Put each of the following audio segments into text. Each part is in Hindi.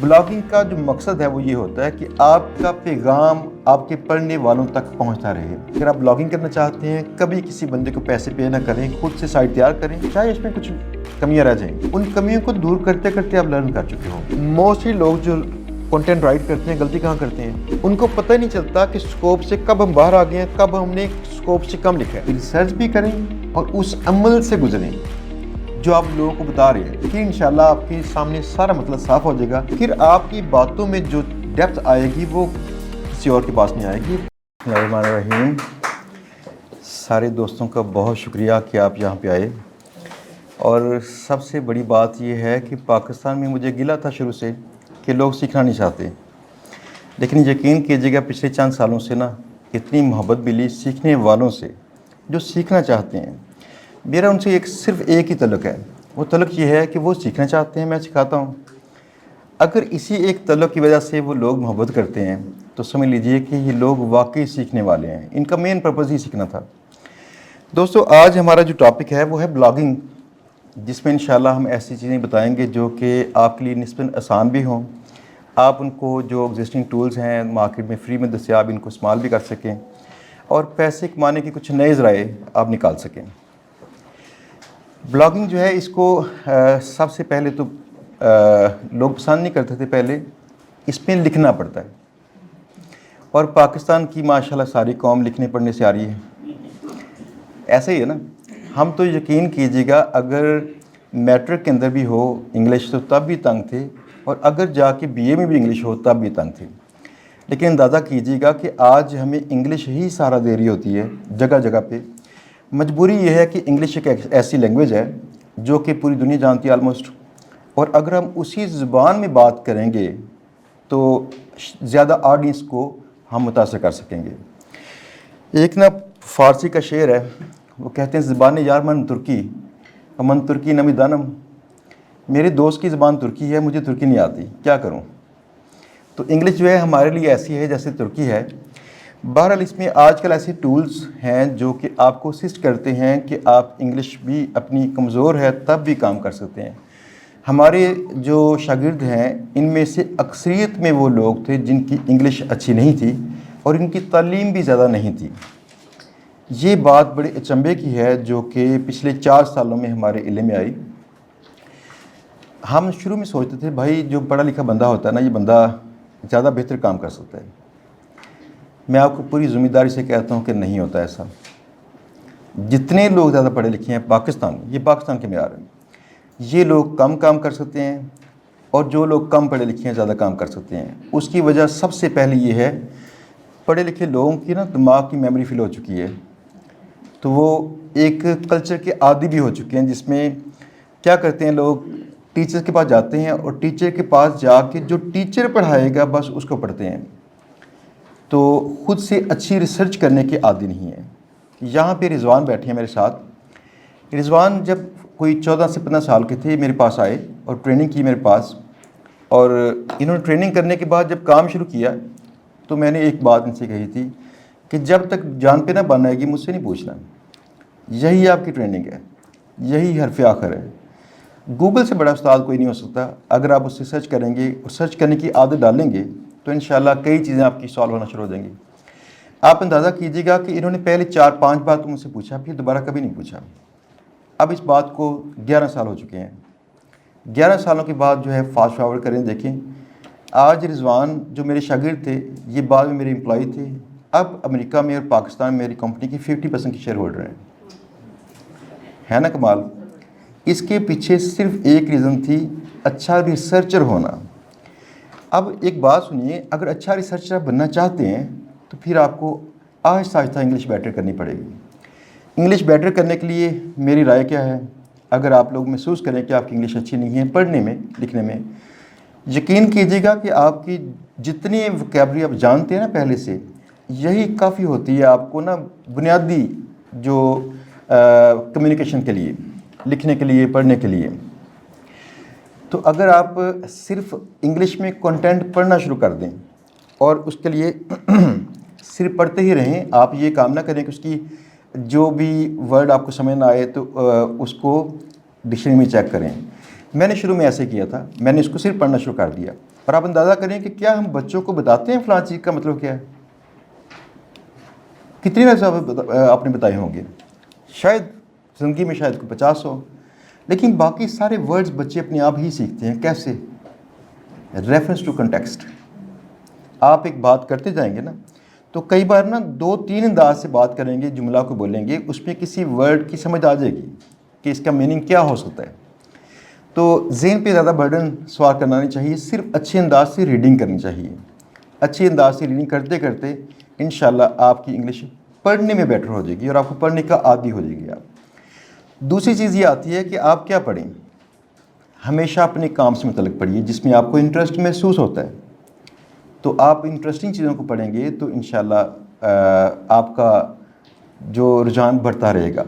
ब्लॉगिंग का जो मकसद है वो ये होता है कि आपका पैगाम आपके पढ़ने वालों तक पहुंचता रहे। अगर आप ब्लॉगिंग करना चाहते हैं, कभी किसी बंदे को पैसे पे ना करें, खुद से साइट तैयार करें, चाहे इसमें कुछ कमियां रह जाएंगी, उन कमियों को दूर करते करते आप लर्न कर चुके हो। मोस्टली लोग जो कंटेंट राइट करते हैं, गलती कहाँ करते हैं, उनको पता ही नहीं चलता कि स्कोप से कब हम बाहर आ गए हैं, कब हमने स्कोप से कम लिखा है। रिसर्च भी करें और उस अमल से गुजरें जो आप लोगों को बता रहे हैं, फिर इंशाल्लाह आपके सामने सारा मतलब साफ हो जाएगा। फिर आपकी बातों में जो डेप्थ आएगी वो किसी और के पास नहीं आएगी। बिस्मिल्लाहिर्रहमानिर्रहीम। सारे दोस्तों का बहुत शुक्रिया कि आप यहाँ पे आए। और सबसे बड़ी बात यह है कि पाकिस्तान में मुझे गिला था शुरू से कि लोग सीखना नहीं चाहते, लेकिन यकीन कीजिएगा पिछले चंद सालों से ना इतनी मोहब्बत मिली सीखने वालों से जो सीखना चाहते हैं। मेरा उनसे सिर्फ एक ही तल्लुक़ है, वो तल्लुक़ ये है कि वो सीखना चाहते हैं, मैं सिखाता हूँ। अगर इसी एक तल्लुक़ की वजह से वो लोग मोहब्बत करते हैं तो समझ लीजिए कि ये लोग वाकई सीखने वाले हैं। इनका मेन पर्पज़ ही सीखना था। दोस्तों, आज हमारा जो टॉपिक है वो है ब्लॉगिंग, जिसमें इंशाल्लाह हम ऐसी चीज़ें बताएंगे जो कि आपके लिए निस्बतन आसान भी हों। आप उनको जो एग्जिस्टिंग टूल्स हैं मार्केट में फ्री में दस्तियाब, इनको इस्तेमाल भी कर सकें और पैसे कमाने के कुछ नए ज़राए आप निकाल सकें। ब्लॉगिंग जो है इसको सबसे पहले तो लोग पसंद नहीं करते थे। पहले इसमें लिखना पड़ता है और पाकिस्तान की माशाल्लाह सारी कौम लिखने पढ़ने से आ रही है। ऐसा ही है ना। हम तो यकीन कीजिएगा अगर मैट्रिक के अंदर भी हो इंग्लिश तो तब भी तंग थे, और अगर जाके बीए में भी इंग्लिश हो तब भी तंग थे। लेकिन अंदाज़ा कीजिएगा कि आज हमें इंग्लिश ही सहारा दे रही होती है जगह जगह पे। मजबूरी ये है कि इंग्लिश एक ऐसी लैंग्वेज है जो कि पूरी दुनिया जानती है ऑलमोस्ट, और अगर हम उसी ज़ुबान में बात करेंगे तो ज़्यादा ऑडियंस को हम मुतासर कर सकेंगे। एक ना फ़ारसी का शेर है, वो कहते हैं ज़बान यार मन तुर्की अमन तुर्की नमी दानम। मेरे दोस्त की ज़बान तुर्की है, मुझे तुर्की नहीं आती, क्या करूं। तो इंग्लिश जो है हमारे लिए ऐसी है जैसे तुर्की है। बहरहाल इसमें आजकल ऐसे टूल्स हैं जो कि आपको असिस्ट करते हैं कि आप इंग्लिश भी अपनी कमज़ोर है तब भी काम कर सकते हैं। हमारे जो शागिर्द हैं इनमें से अक्सरियत में वो लोग थे जिनकी इंग्लिश अच्छी नहीं थी और इनकी तालीम भी ज़्यादा नहीं थी। ये बात बड़े अचंभे की है जो कि पिछले 4 सालों में हमारे इल्म में आई। हम शुरू में सोचते थे भाई जो पढ़ा लिखा बंदा होता है ना, ये बंदा ज़्यादा बेहतर काम कर सकता है। मैं आपको पूरी ज़िम्मेदारी से कहता हूँ कि नहीं होता ऐसा। जितने लोग ज़्यादा पढ़े लिखे हैं पाकिस्तान, ये पाकिस्तान के मेयार हैं, ये लोग कम काम कर सकते हैं, और जो लोग कम पढ़े लिखे हैं ज़्यादा काम कर सकते हैं। उसकी वजह सबसे पहले ये है पढ़े लिखे लोगों की ना दिमाग की मेमोरी फिल हो चुकी है, तो वो एक कल्चर के आदी भी हो चुके हैं जिसमें क्या करते हैं लोग टीचर के पास जाते हैं और टीचर के पास जाके जो टीचर पढ़ाएगा बस उसको पढ़ते हैं, तो ख़ुद से अच्छी रिसर्च करने के आदी नहीं है। यहाँ पे रिजवान बैठे हैं मेरे साथ। रिजवान जब कोई 14 से 15 साल के थे मेरे पास आए और ट्रेनिंग की मेरे पास, और इन्होंने ट्रेनिंग करने के बाद जब काम शुरू किया तो मैंने एक बात इनसे कही थी कि जब तक जान पे ना बन आएगी मुझसे नहीं पूछना। यही आपकी ट्रेनिंग है, यही हरफ आखिर है। गूगल से बड़ा उस्ताद कोई नहीं हो सकता। अगर आप उससे सर्च करेंगे और सर्च करने की आदत डालेंगे तो इंशाल्लाह कई चीज़ें आपकी सॉल्व होना शुरू हो जाएंगी। आप अंदाज़ा कीजिएगा कि इन्होंने पहले 4-5 बार तो मुझसे पूछा, फिर दोबारा कभी नहीं पूछा। अब इस बात को 11 साल हो चुके हैं। 11 सालों के बाद जो है फास्ट फॉरवर्ड करें, देखें आज रिजवान जो मेरे शागिर्द थे ये बाद में मेरे एम्प्लॉई थे, अब अमेरिका में और पाकिस्तान में मेरी कंपनी की 50% की शेयर होल्डर हैं। है ना कमाल। इसके पीछे सिर्फ एक रीज़न थी, अच्छा रिसर्चर होना। अब एक बात सुनिए, अगर अच्छा रिसर्चर बनना चाहते हैं तो फिर आपको आहिस्ता आहिस्ता इंग्लिश बेटर करनी पड़ेगी। इंग्लिश बेटर करने के लिए मेरी राय क्या है, अगर आप लोग महसूस करें कि आपकी इंग्लिश अच्छी नहीं है पढ़ने में लिखने में, यकीन कीजिएगा कि आपकी जितनी वोकैबुलरी आप जानते हैं ना पहले से, यही काफ़ी होती है आपको ना बुनियादी जो कम्युनिकेशन के लिए, लिखने के लिए, पढ़ने के लिए। तो अगर आप सिर्फ इंग्लिश में कंटेंट पढ़ना शुरू कर दें और उसके लिए सिर्फ पढ़ते ही रहें, आप ये काम ना करें कि उसकी जो भी वर्ड आपको समझ ना आए तो उसको डिक्शनरी में चेक करें। मैंने शुरू में ऐसे किया था, मैंने इसको सिर्फ पढ़ना शुरू कर दिया। और आप अंदाज़ा करें कि क्या हम बच्चों को बताते हैं फ़लाँ चीज़ का मतलब क्या है? कितनी बार आपने बताए होंगे? शायद ज़िंदगी में शायद कोई 50 हो, लेकिन बाकी सारे वर्ड्स बच्चे अपने आप ही सीखते हैं। कैसे? Reference to context. आप एक बात करते जाएंगे ना, तो कई बार ना 2-3 अंदाज से बात करेंगे, जुमला को बोलेंगे, उसमें किसी वर्ड की समझ आ जाएगी कि इसका मीनिंग क्या हो सकता है। तो ज़हन पे ज़्यादा बर्डन सवार करना नहीं चाहिए, सिर्फ अच्छे अंदाज से रीडिंग करनी चाहिए। अच्छे अंदाज से रीडिंग करते करते इंशाल्लाह आपकी इंग्लिश पढ़ने में बेटर हो जाएगी और आपको पढ़ने का आदी हो जाएगी आप। दूसरी चीज़ ये आती है कि आप क्या पढ़ें। हमेशा अपने काम से मुतल्लिक़ पढ़िए जिसमें आपको इंटरेस्ट महसूस होता है। तो आप इंटरेस्टिंग चीज़ों को पढ़ेंगे तो इंशाल्लाह आपका जो रुझान बढ़ता रहेगा।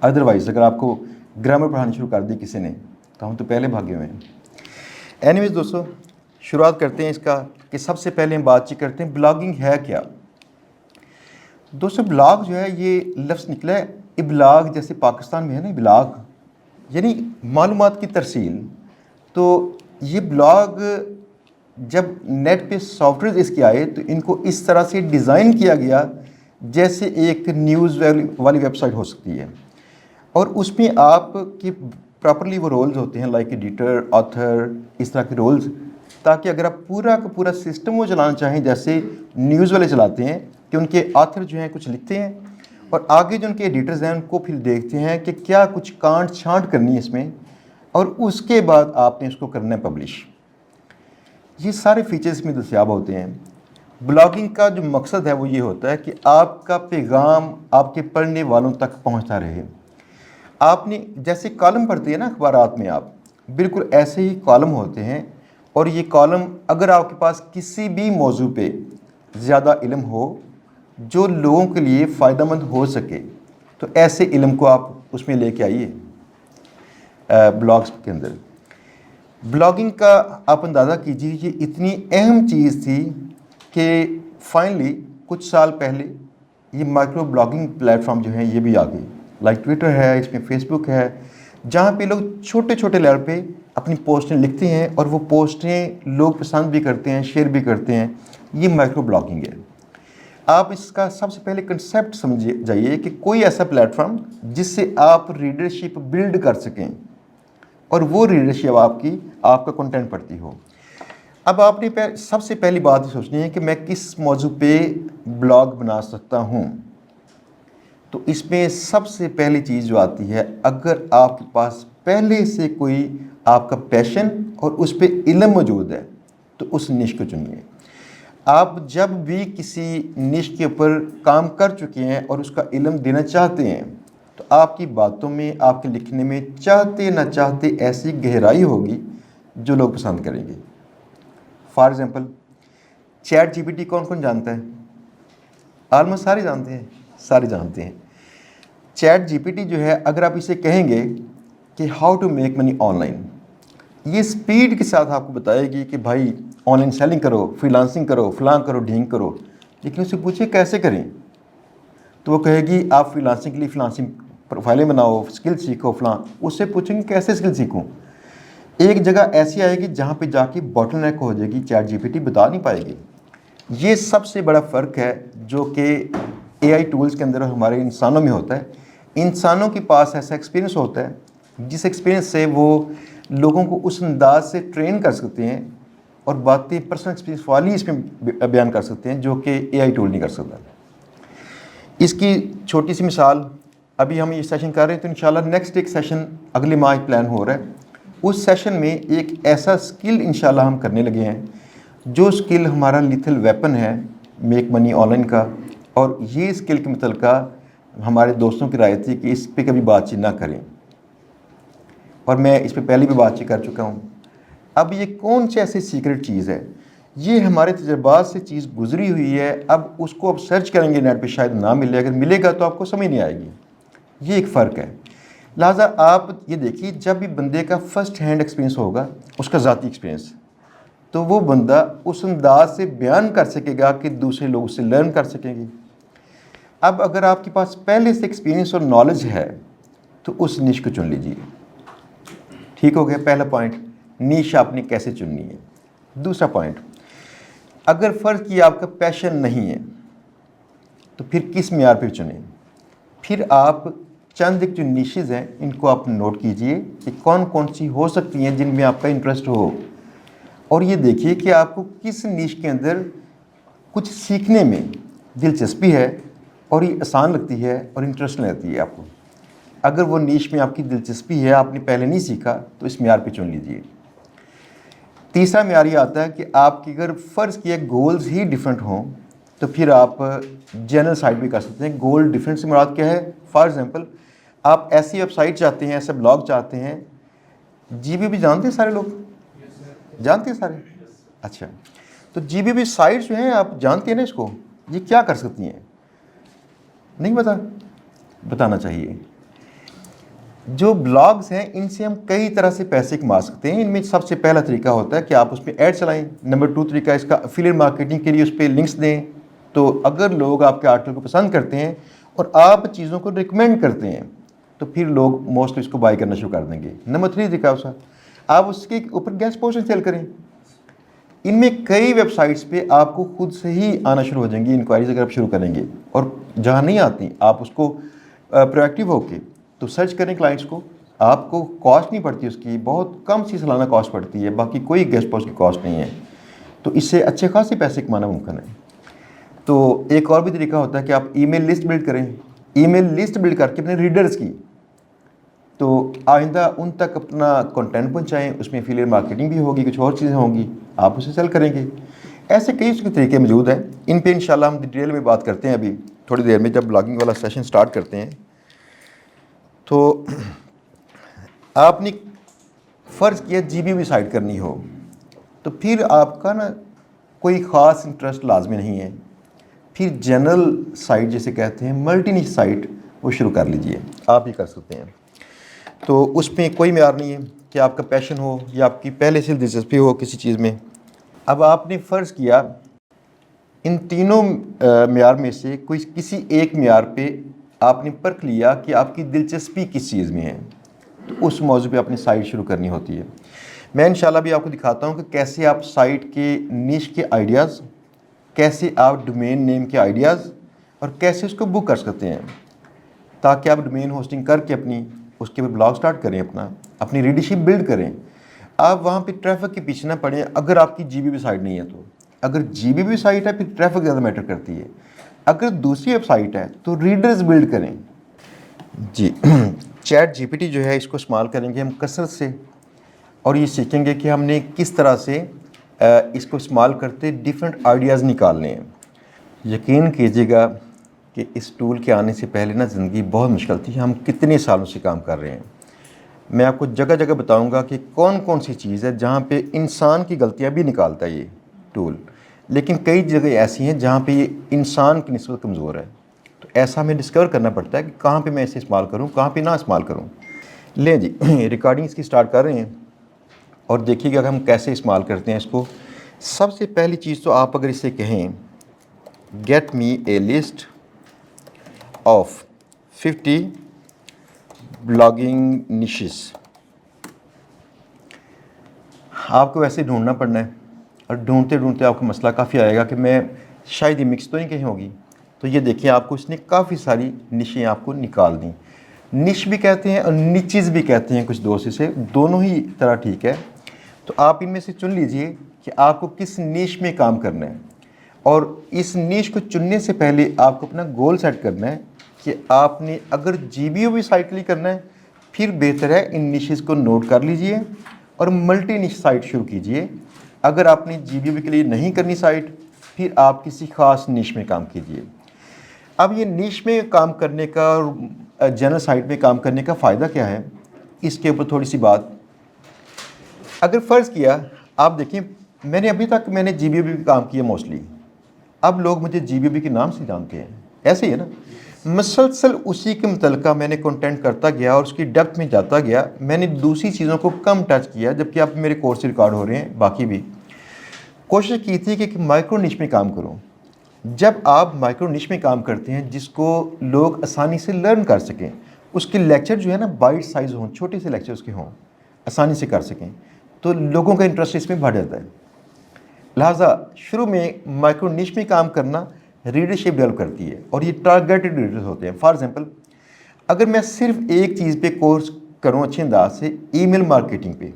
अदरवाइज़ अगर आपको ग्रामर पढ़ानी शुरू कर दी किसी ने तो हम तो पहले भागे हुए हैं। एनीवेज दोस्तों, शुरुआत करते हैं इसका कि सबसे पहले हम बातचीत करते हैं ब्लॉगिंग है क्या। दोस्तों, ब्लॉग जो है ये लफ्ज़ निकला है इबलाग, जैसे पाकिस्तान में है ना इबलाग, यानी मालूमात की तरसील। तो ये ब्लॉग जब नेट पे सॉफ्टवेयर इसके आए तो इनको इस तरह से डिज़ाइन किया गया जैसे एक न्यूज़ वाली वेबसाइट हो सकती है, और उसमें आपकी प्रॉपरली वो रोल्स होते हैं लाइक एडिटर, ऑथर, इस तरह के रोल्स, ताकि अगर आप पूरा का पूरा सिस्टम वो चलाना चाहें जैसे न्यूज़ वाले चलाते हैं कि उनके ऑथर जो हैं कुछ लिखते हैं और आगे जो उनके एडिटर्स हैं उनको फिर देखते हैं कि क्या कुछ कांट छांट करनी है इसमें, और उसके बाद आपने इसको करना है पब्लिश। ये सारे फीचर्स इसमें दस्तियाब होते हैं। ब्लॉगिंग का जो मकसद है वो ये होता है कि आपका पैगाम आपके पढ़ने वालों तक पहुंचता रहे। आपने जैसे कॉलम पढ़ते हैं ना अखबारात में, आप बिल्कुल ऐसे ही कॉलम होते हैं, और ये कॉलम अगर आपके पास किसी भी मौजू पे ज़्यादा इल्म हो जो लोगों के लिए फ़ायदेमंद हो सके तो ऐसे इल्म को आप उसमें लेके आइए ब्लॉग्स के अंदर। ब्लॉगिंग का आप अंदाज़ा कीजिए, ये इतनी अहम चीज़ थी कि फाइनली कुछ साल पहले ये माइक्रो ब्लॉगिंग प्लेटफॉर्म जो है ये भी आ गई। लाइक ट्विटर है, इसमें फेसबुक है, जहाँ पे लोग छोटे छोटे लेवल पे अपनी पोस्टें लिखते हैं और वो पोस्टें लोग पसंद भी करते हैं, शेयर भी करते हैं। ये माइक्रो ब्लॉगिंग है। आप इसका सबसे पहले कंसेप्ट समझ जाइए कि कोई ऐसा प्लेटफॉर्म जिससे आप रीडरशिप बिल्ड कर सकें और वो रीडरशिप आपका कंटेंट पढ़ती हो। अब आपने सबसे पहली बात सोचनी है कि मैं किस मौजू पे ब्लॉग बना सकता हूँ। तो इसमें सबसे पहली चीज़ जो आती है, अगर आपके पास पहले से कोई आपका पैशन और उस पर इल्म मौजूद है तो उस निश को चुनिए। आप जब भी किसी निश के ऊपर काम कर चुके हैं और उसका इल्म देना चाहते हैं तो आपकी बातों में, आपके लिखने में चाहते ना चाहते ऐसी गहराई होगी जो लोग पसंद करेंगे। फॉर एग्ज़ाम्पल, चैट जीपीटी कौन कौन जानता है? ऑलमोस्ट सारे जानते हैं, सारे जानते हैं। चैट जीपीटी जो है, अगर आप इसे कहेंगे कि how to make money online, ये स्पीड के साथ आपको बताएगी कि भाई ऑनलाइन सेलिंग करो, फ्रीलांसिंग करो, फलां करो, ढींग करो। लेकिन उससे पूछिए कैसे करें, तो वो कहेगी आप फ्रीलांसिंग के लिए फ्रीलांसिंग प्रोफाइलें बनाओ, स्किल सीखो, फलां। उससे पूछेंगे कैसे स्किल सीखूं। एक जगह ऐसी आएगी जहाँ पे जाके बॉटलनेक हो जाएगी, चैट जीपीटी बता नहीं पाएगी। ये सबसे बड़ा फ़र्क है जो कि एआई टूल्स के अंदर हमारे इंसानों में होता है। इंसानों के पास ऐसा एक्सपीरियंस होता है जिस एक्सपीरियंस से वो लोगों को उस अंदाज से ट्रेन कर सकते हैं और बातें पर्सनल एक्सपीरियंस वाली इसमें बयान कर सकते हैं जो कि एआई टूल नहीं कर सकता। इसकी छोटी सी मिसाल, अभी हम ये सेशन कर रहे हैं तो इंशाल्लाह नेक्स्ट एक सेशन अगले माह प्लान हो रहा है। उस सेशन में एक ऐसा स्किल इंशाल्लाह हम करने लगे हैं जो स्किल हमारा लिथल वेपन है मेक मनी ऑनलाइन का, और ये स्किल के मुतल्लिका हमारे दोस्तों की राय थी कि इस पर कभी बातचीत ना करें, और मैं इस पर पहले भी बातचीत कर चुका हूँ। अब ये कौन सी ऐसी सीक्रेट चीज़ है, ये हमारे तजर्बात से चीज़ गुजरी हुई है। अब उसको आप सर्च करेंगे नेट पे शायद ना मिले, अगर मिलेगा तो आपको समझ नहीं आएगी। ये एक फ़र्क है। लिहाजा आप ये देखिए, जब भी बंदे का फ़र्स्ट हैंड एक्सपीरियंस होगा, उसका ज़ाती एक्सपीरियंस, तो वो बंदा उस अंदाज से बयान कर सकेगा कि दूसरे लोग उससे लर्न कर सकेंगे। अब अगर आपके पास पहले से एक्सपीरियंस और नॉलेज है तो उस निश को चुन लीजिए। ठीक हो गया पहला पॉइंट, नीश आपने कैसे चुननी है। दूसरा पॉइंट, अगर फ़र्ज़ किया आपका पैशन नहीं है तो फिर किस मेयार पे चुनें। फिर आप चंद एक जो निशेज़ हैं इनको आप नोट कीजिए कि कौन कौन सी हो सकती हैं जिनमें आपका इंटरेस्ट हो, और ये देखिए कि आपको किस निश के अंदर कुछ सीखने में दिलचस्पी है और ये आसान लगती है और इंटरेस्ट लगती है आपको। अगर वो निश में आपकी दिलचस्पी है, आपने पहले नहीं सीखा, तो इस मेयार पे चुन लीजिए। तीसरा मेयार ये आता है कि आपकी अगर फ़र्ज़ किया गोल्स ही डिफरेंट हों तो फिर आप जनरल साइट भी कर सकते हैं। गोल डिफरेंट से मुराद क्या है? फॉर एग्जांपल, आप ऐसी वेबसाइट चाहते हैं, ऐसे ब्लॉग चाहते हैं, जीबीबी जानते हैं सारे लोग? जानते हैं सारे? अच्छा, तो जीबीबी साइट जो है आप जानते हैं ना इसको, ये क्या कर सकती हैं? नहीं बताना चाहिए। जो ब्लॉग्स हैं इनसे हम कई तरह से पैसे कमा सकते हैं। इनमें सबसे पहला तरीका होता है कि आप उसमें ऐड चलाएं। नंबर 2 तरीका इसका एफिलिएट मार्केटिंग के लिए उस पर लिंक्स दें। तो अगर लोग आपके आर्टिकल को पसंद करते हैं और आप चीज़ों को रिकमेंड करते हैं तो फिर लोग मोस्टली इसको बाय करना शुरू कर देंगे। नंबर 3 तरीका उसका, आप उसके ऊपर गेस्ट पोस्ट सेल करें। इनमें कई वेबसाइट्स पे आपको खुद से ही आना शुरू हो जाएंगी इंक्वायरीज अगर आप शुरू करेंगे, और जहाँ नहीं आती आप उसको प्रोएक्टिव होके तो सर्च करें क्लाइंट्स को। आपको कॉस्ट नहीं पड़ती उसकी, बहुत कम सी सालाना कॉस्ट पड़ती है, बाकी कोई गेस्ट पोस्ट की कॉस्ट नहीं है। तो इससे अच्छे खासे पैसे कमाना मुमकिन है। तो एक और भी तरीका होता है कि आप ईमेल लिस्ट बिल्ड करें। ईमेल लिस्ट बिल्ड करके अपने रीडर्स की, तो आइंदा उन तक अपना कंटेंट पहुंचाएं, उसमें एफिलिएट मार्केटिंग भी होगी, कुछ और चीज़ें होंगी, आप उसे सेल करेंगे। ऐसे कई उसके तरीके मौजूद हैं। इन पे इंशाल्लाह हम डिटेल में बात करते हैं अभी थोड़ी देर में, जब ब्लॉगिंग वाला सेशन स्टार्ट करते हैं। तो आपने फ़र्ज़ किया जीबीबी साइट करनी हो तो फिर आपका ना कोई ख़ास इंटरेस्ट लाजमी नहीं है। फिर जनरल साइट जिसे कहते हैं, मल्टी निश साइट, वो शुरू कर लीजिए, आप ही कर सकते हैं। तो उसमें कोई मेयार नहीं है कि आपका पैशन हो या आपकी पहले से दिलचस्पी हो किसी चीज़ में। अब आपने फ़र्ज़ किया इन तीनों मेयार में से कोई किसी एक मेयार पे आपने परख लिया कि आपकी दिलचस्पी किस चीज़ में है, तो उस मौजू पे अपनी साइट शुरू करनी होती है। मैं इंशाल्लाह भी आपको दिखाता हूँ कि कैसे आप साइट के निश के आइडियाज़, कैसे आप डोमेन नेम के आइडियाज़ और कैसे उसको बुक कर सकते हैं, ताकि आप डोमेन होस्टिंग करके अपनी उसके ऊपर ब्लॉग स्टार्ट करें, अपनी रीडरशिप बिल्ड करें। आप वहाँ पे ट्रैफिक के पीछे ना पड़ें। अगर आपकी जीबीबी साइट नहीं है तो, अगर जीबीबी साइट है फिर ट्रैफिक ज़्यादा मैटर करती है। अगर दूसरी वेबसाइट है तो रीडर्स बिल्ड करें जी। चैट जीपीटी जो है इसको इस्तेमाल करेंगे हम कसरत से, और ये सीखेंगे कि हमने किस तरह से इसको इस्तेमाल करते डिफरेंट आइडियाज़ निकालने हैं। यकीन कीजिएगा कि इस टूल के आने से पहले ना ज़िंदगी बहुत मुश्किल थी। हम कितने सालों से काम कर रहे हैं। मैं आपको जगह जगह बताऊंगा कि कौन कौन सी चीज़ है जहाँ पे इंसान की गलतियाँ भी निकालता है ये टूल, लेकिन कई जगह ऐसी हैं जहाँ पे ये इंसान की निस्बत कमज़ोर है। तो ऐसा हमें डिस्कवर करना पड़ता है कि कहाँ पे मैं इसे इस्तेमाल करूँ, कहाँ पे ना इस्तेमाल करूँ। लें जी, रिकॉर्डिंग इसकी स्टार्ट कर रहे हैं और देखिएगा कि हम कैसे इस्तेमाल करते हैं इसको। सबसे पहली चीज़ तो आप अगर इसे कहें get me A list of 50 blogging niches, आपको वैसे ढूंढना पड़ना है, और ढूंढते ढूंढते आपको मसला काफ़ी आएगा कि मैं शायद ये मिक्स तो नहीं कहीं होगी। तो ये देखिए, आपको इसने काफ़ी सारी निशें आपको निकाल दी। निश भी कहते हैं और निचेज़ भी कहते हैं कुछ दोस्त इसे, दोनों ही तरह ठीक है। तो आप इनमें से चुन लीजिए कि आपको किस निश में काम करना है, और इस निश को चुनने से पहले आपको अपना गोल सेट करना है कि आपने अगर जीबीओ साइट के लिए करना है फिर बेहतर है इन निशेज़ को नोट कर लीजिए और मल्टी निश साइट शुरू कीजिए। अगर आपने जीबीओ के लिए नहीं करनी साइट, फिर आप किसी ख़ास निश में काम कीजिए। अब ये निश में काम करने का और जनरल साइट में काम करने का फ़ायदा क्या है, इसके ऊपर थोड़ी सी बात। अगर फ़र्ज़ किया, आप देखिए मैंने अभी तक जीबीओ पे काम किया मोस्टली, अब लोग मुझे जीबीओ के नाम से जानते हैं, ऐसे ही है ना। मसलसल उसी के मुतल्लिका मैंने कंटेंट करता गया और उसकी डेप्थ में जाता गया। मैंने दूसरी चीज़ों को कम टच किया, जबकि अब मेरे कोर्स रिकॉर्ड हो रहे हैं, बाकी भी कोशिश की थी कि माइक्रो निश में काम करूं। जब आप माइक्रो निश में काम करते हैं जिसको लोग आसानी से लर्न कर सकें, उसके लेक्चर जो है ना बाइट साइज़ हों, छोटे से लेक्चर उसके हों, आसानी से कर सकें, तो लोगों का इंटरेस्ट इसमें बढ़ जाता है। लिहाजा शुरू में माइक्रो निश में काम करना रीडरशिप डेवलप करती है और ये टारगेटेड रीडर्स होते हैं। फॉर एग्जांपल, अगर मैं सिर्फ एक चीज़ पे कोर्स करूँ अच्छे अंदाज से, ईमेल मार्केटिंग पे,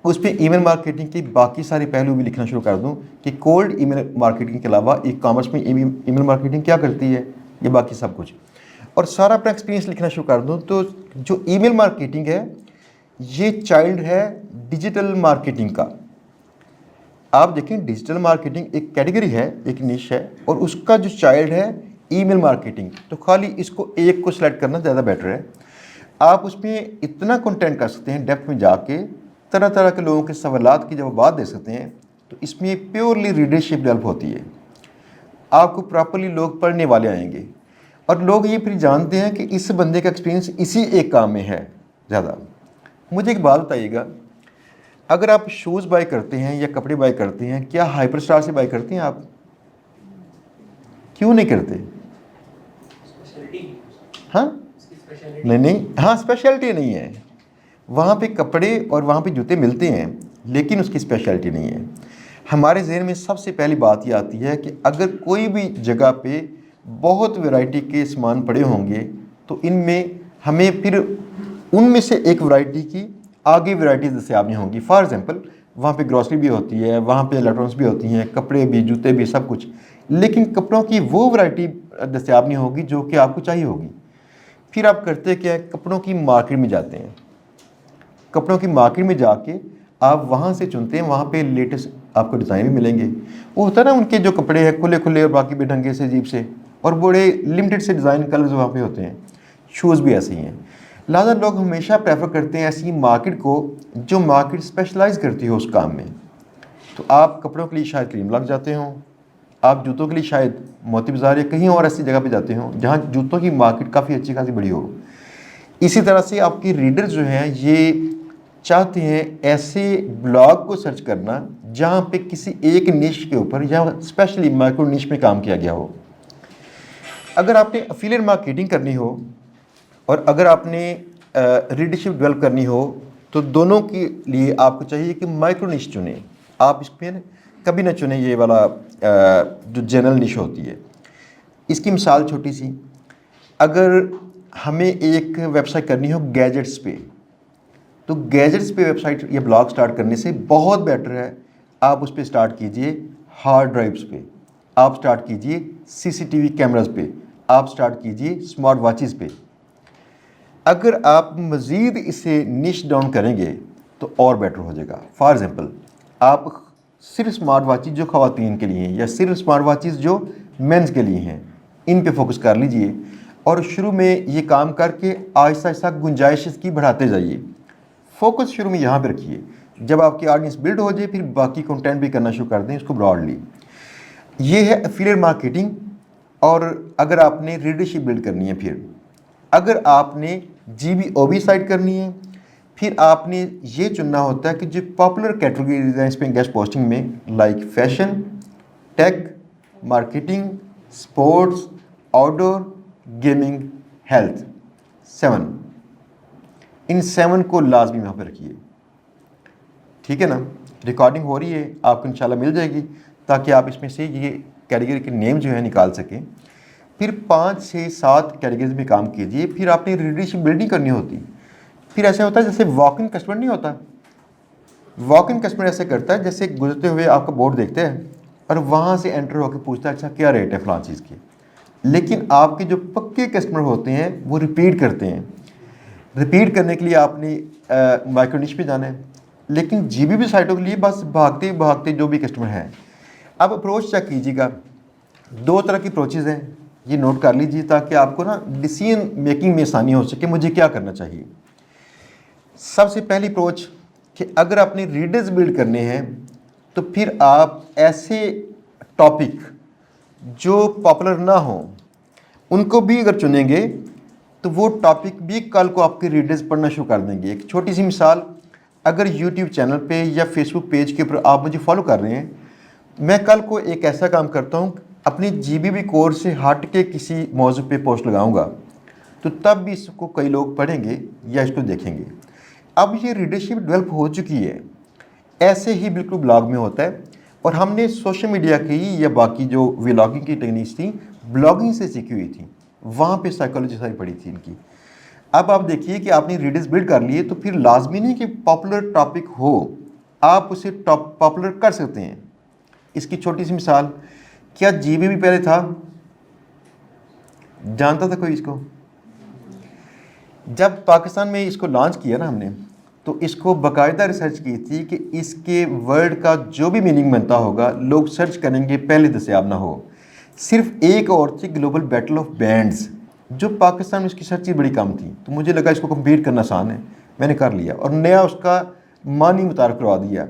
उस पर ईमेल मार्केटिंग के बाकी सारे पहलू भी लिखना शुरू कर दूं कि कोल्ड ईमेल मार्केटिंग के अलावा ई कॉमर्स में ईमेल मार्केटिंग क्या करती है, ये बाकी सब कुछ, और सारा अपना एक्सपीरियंस लिखना शुरू कर दूं, तो जो ईमेल मार्केटिंग है ये चाइल्ड है डिजिटल मार्केटिंग का। आप देखें, डिजिटल मार्केटिंग एक कैटेगरी है, एक निश है, और उसका जो चाइल्ड है ईमेल मार्केटिंग। तो खाली इसको एक को सिलेक्ट करना ज़्यादा बेटर है। आप उसमें इतना कंटेंट कर सकते हैं, डेप्थ में जाके तरह तरह के लोगों के सवालात की जवाब दे सकते हैं। तो इसमें प्योरली रीडरशिप डेवलप होती है। आपको प्रॉपरली लोग पढ़ने वाले आएंगे और लोग ये फिर जानते हैं कि इस बंदे का एक्सपीरियंस इसी एक काम में है ज़्यादा। मुझे एक बात बताइएगा, अगर आप शूज़ बाय करते हैं या कपड़े बाय करते हैं, क्या हाइपर स्टार से बाय करते हैं आप? क्यों नहीं करते? हाँ नहीं, हाँ स्पेशलिटी नहीं है। वहाँ पे कपड़े और वहाँ पे जूते मिलते हैं, लेकिन उसकी स्पेशलिटी नहीं है। हमारे ज़हन में सबसे पहली बात ये आती है कि अगर कोई भी जगह पे बहुत वैरायटी के सामान पड़े होंगे तो इनमें हमें फिर उनमें से एक वैरायटी की आगे वैरायटीज़ दस्तियाब नहीं होंगी। फॉर एग्जांपल, वहाँ पे ग्रॉसरी भी होती है, वहाँ पे इलेक्ट्रॉनिक्स भी होती हैं, कपड़े भी, जूते भी, सब कुछ, लेकिन कपड़ों की वो वैरायटी दस्तियाब नहीं होगी जो कि आपको चाहिए होगी। फिर आप करते क्या है, कपड़ों की मार्केट में जाते हैं। कपड़ों की मार्केट में जाके आप वहाँ से चुनते हैं, वहाँ पे लेटेस्ट आपको डिज़ाइन भी मिलेंगे। वो होता है ना, उनके जो कपड़े हैं खुले खुले और बाकी बेढंगे से, अजीब से, और बड़े लिमिटेड से डिज़ाइन कलर्स वहाँ पे होते हैं। शूज़ भी ऐसे ही हैं। लिहाजा लोग हमेशा प्रेफर करते हैं ऐसी मार्केट को जो मार्केट स्पेशलाइज करती हो उस काम में। तो आप कपड़ों के लिए शायद क्रीम लग जाते हों, आप जूतों के लिए शायद मोती बाज़ार या कहीं और ऐसी जगह पे जाते हों जहाँ जूतों की मार्केट काफ़ी अच्छी खासी बड़ी हो। इसी तरह से आपकी रीडर्स जो हैं ये चाहते हैं ऐसे ब्लॉग को सर्च करना जहाँ पे किसी एक निश के ऊपर या स्पेशली माइक्रो निश में काम किया गया हो। अगर आपने एफिलिएट मार्केटिंग करनी हो और अगर आपने रीडरशिप डेवलप करनी हो, तो दोनों के लिए आपको चाहिए कि माइक्रो निश चुनें। आप इसमें कभी ना चुनें ये वाला जो जनरल निश होती है। इसकी मिसाल छोटी सी, अगर हमें एक वेबसाइट करनी हो गैजेट्स पे, तो गैजेट्स पे वेबसाइट या ब्लॉग स्टार्ट करने से बहुत बेटर है आप उस पर स्टार्ट कीजिए हार्ड ड्राइव्स पे, आप स्टार्ट कीजिए सीसीटीवी कैमरास पे, आप स्टार्ट कीजिए स्मार्ट वॉचेस पे। अगर आप मज़ीद इसे निश डाउन करेंगे तो और बेटर हो जाएगा। फॉर एग्ज़ाम्पल, आप सिर्फ स्मार्ट वॉचेस जो ख़वातीन के लिए हैं या सिर्फ स्मार्ट वॉचेस जो मेंस के लिए हैं, इन पे फोकस कर लीजिए और शुरू में ये काम करके आहिस्ता आहिस्ता गुंजाइश इसकी बढ़ाते जाइए। फोकस शुरू में यहाँ पे रखिए। जब आपकी ऑडियंस बिल्ड हो जाए फिर बाकी कंटेंट भी करना शुरू कर दें इसको ब्रॉडली। ये है एफिलिएट मार्केटिंग। और अगर आपने रीडरशिप बिल्ड करनी है, फिर अगर आपने GBOB साइट करनी है, फिर आपने ये चुनना होता है कि जो पॉपुलर कैटेगरीज हैं इस पर गेस्ट पोस्टिंग में, like fashion, tech, marketing, sports, outdoor, gaming, health, 7, इन 7 को लाजमी वहाँ पर रखिए। ठीक है ना? रिकॉर्डिंग हो रही है, आपको इंशाल्लाह मिल जाएगी ताकि आप इसमें से ये कैटेगरी के नेम जो है निकाल सकें। फिर 5, 6, 7 कैटेगरीज में काम कीजिए। फिर आपने रीडरशिप बिल्डिंग करनी होती। फिर ऐसा होता है जैसे वॉक इन कस्टमर नहीं होता, वॉक इन कस्टमर ऐसे करता है जैसे गुजरते हुए आपका बोर्ड देखते हैं और वहाँ से एंटर होकर पूछता है अच्छा क्या रेट है फ़लाँ चीज़ की। लेकिन आपके जो पक्के कस्टमर होते हैं वो रिपीट करते हैं। रिपीट करने के लिए आपने माइक्रो निश पे जाना है। लेकिन GBOB साइटों के लिए बस भागते भागते जो भी कस्टमर हैं। अब अप्रोच चेक कीजिएगा। 2 तरह की अप्रोचेज़ हैं, ये नोट कर लीजिए ताकि आपको ना डिसीजन मेकिंग में आसानी हो सके मुझे क्या करना चाहिए। सबसे पहली अप्रोच कि अगर आपने रीडर्स बिल्ड करने हैं तो फिर आप ऐसे टॉपिक जो पॉपुलर ना हो उनको भी अगर चुनेंगे तो वो टॉपिक भी कल को आपके रीडर्स पढ़ना शुरू कर देंगे। एक छोटी सी मिसाल, अगर YouTube चैनल पे या Facebook पेज के ऊपर आप मुझे फॉलो कर रहे हैं, मैं कल को एक ऐसा काम करता हूँ अपनी GBOB कोर्स से हट के किसी मौजू पे पोस्ट लगाऊंगा, तो तब भी इसको कई लोग पढ़ेंगे या इसको देखेंगे। अब ये रीडरशिप डेवलप हो चुकी है। ऐसे ही बिल्कुल ब्लॉग में होता है और हमने सोशल मीडिया की या बाकी जो व्लॉगिंग की टेक्निक्स थी ब्लॉगिंग से सीखी हुई थी, वहाँ पे साइकोलॉजी सारी पढ़ी थी इनकी। अब आप देखिए कि आपने रीडर्स बिल्ड कर लिए तो फिर लाजमी नहीं कि पॉपुलर टॉपिक हो, आप उसे पॉपुलर कर सकते हैं। इसकी छोटी सी मिसाल, क्या जीबी भी पहले था? जानता था कोई इसको? जब पाकिस्तान में इसको लॉन्च किया ना हमने, तो इसको बाकायदा रिसर्च की थी कि इसके वर्ड का जो भी मीनिंग बनता होगा लोग सर्च करेंगे, पहले दस्याब ना हो। सिर्फ एक और थी, ग्लोबल बैटल ऑफ बैंड्स, जो पाकिस्तान में इसकी सर्च ही बड़ी कम थी, तो मुझे लगा इसको कम्पीट करना आसान है, मैंने कर लिया और नया उसका मानी मुतारफ़ करवा दिया।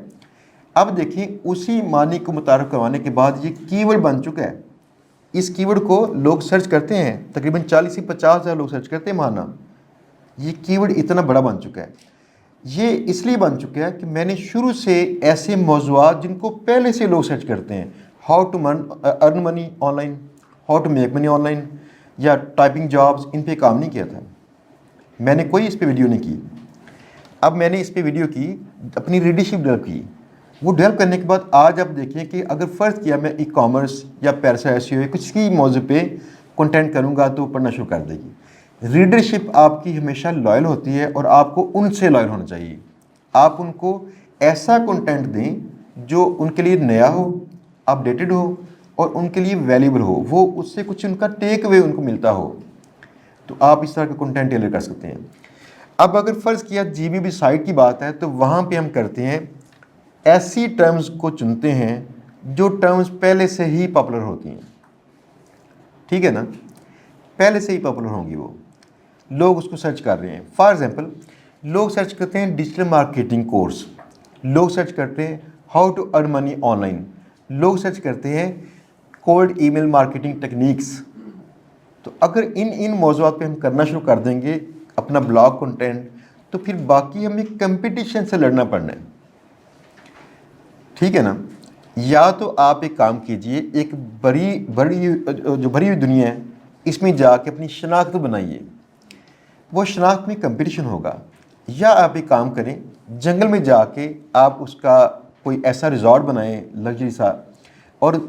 अब देखिए उसी मानी को मुतारफ़ करवाने के बाद ये कीवर्ड बन चुका है। इस कीवर्ड को लोग सर्च करते हैं, तकरीबन 40 से 50 हज़ार लोग सर्च करते हैं माना। ये कीवर्ड इतना बड़ा बन चुका है। ये इसलिए बन चुका है कि मैंने शुरू से ऐसे मौज़ूआत जिनको पहले से लोग सर्च करते हैं, how to earn money online, how to make money online या टाइपिंग जॉब्स, इन पे काम नहीं किया था। मैंने कोई इस पे वीडियो नहीं की। अब मैंने इस पे वीडियो की, अपनी रीडरशिप डेवलप की। वो डेवलप करने के बाद आज आप देखें कि अगर फ़र्ज़ किया मैं ई-कॉमर्स या पैसा एसईओ कुछ की मौजू पे कंटेंट करूँगा तो पढ़ना शुरू कर देगी। रीडरशिप आपकी हमेशा लॉयल होती है और आपको उनसे लॉयल होना चाहिए। आप उनको ऐसा कंटेंट दें जो उनके लिए नया हो, अपडेटेड हो और उनके लिए वैल्यूबल हो, वो उससे कुछ उनका टेक अवे उनको मिलता हो, तो आप इस तरह का कंटेंट टेलर कर सकते हैं। अब अगर फ़र्ज़ किया जीबीबी साइट की बात है, तो वहाँ पे हम करते हैं ऐसी टर्म्स को चुनते हैं जो टर्म्स पहले से ही पॉपुलर होती हैं, ठीक है ना, पहले से ही पॉपुलर होंगी, वो लोग उसको सर्च कर रहे हैं। फॉर एग्जांपल, लोग सर्च करते हैं डिजिटल मार्केटिंग कोर्स, लोग सर्च करते हैं how to earn money online, लोग सर्च करते हैं कोल्ड ईमेल मार्केटिंग टेक्निक्स। तो अगर इन मौज़ूआत पे हम करना शुरू कर देंगे अपना ब्लॉग कंटेंट, तो फिर बाकी हमें कंपटीशन से लड़ना पड़ना है, ठीक है ना। या तो आप एक काम कीजिए, एक भरी हुई दुनिया है, इसमें जाके अपनी शनाख्त बनाइए, वो शनाख्त में कंपटीशन होगा। या आप एक काम करें, जंगल में जाके आप उसका कोई ऐसा रिजॉर्ट बनाएं लग्जरी सा, और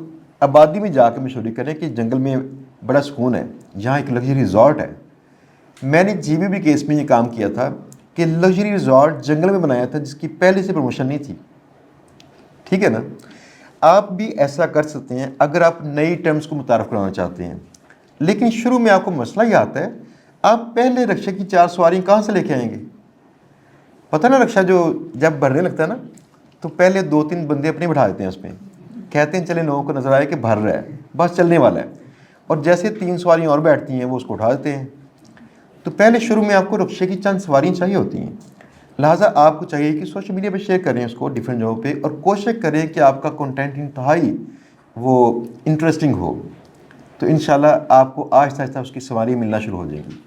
आबादी में जाके मशहूरी करें कि जंगल में बड़ा सुकून है, यहाँ एक लग्जरी रिजॉर्ट है। मैंने जीबीबी केस में ये काम किया था कि लग्जरी रिजॉर्ट जंगल में बनाया था जिसकी पहले से प्रमोशन नहीं थी, ठीक है ना। आप भी ऐसा कर सकते हैं अगर आप नई टर्म्स को मुतारफ़ कराना चाहते हैं। लेकिन शुरू में आपको मसला ये आता है, आप पहले रक्षा की 4 सवारी कहाँ से लेके आएंगे? पता ना, रक्षा जो जब भरने लगता है ना, तो पहले 2-3 बंदे अपने बिठा देते हैं उसमें, कहते हैं चले लोगों को नज़र आए कि भर रहा है, बस चलने वाला है, और जैसे 3 सवारियाँ और बैठती हैं वो उसको उठा देते हैं। तो पहले शुरू में आपको रक्षा की चंद सवारियाँ चाहिए होती हैं। लिहाजा आपको चाहिए कि सोशल मीडिया पे शेयर करें उसको डिफरेंट जगहों पे, और कोशिश करें कि आपका कंटेंट इंतहाई वो इंटरेस्टिंग हो, तो इंशाल्लाह आपको आहिस्ता आहिस्ता उसकी सवारी मिलना शुरू हो जाएगी,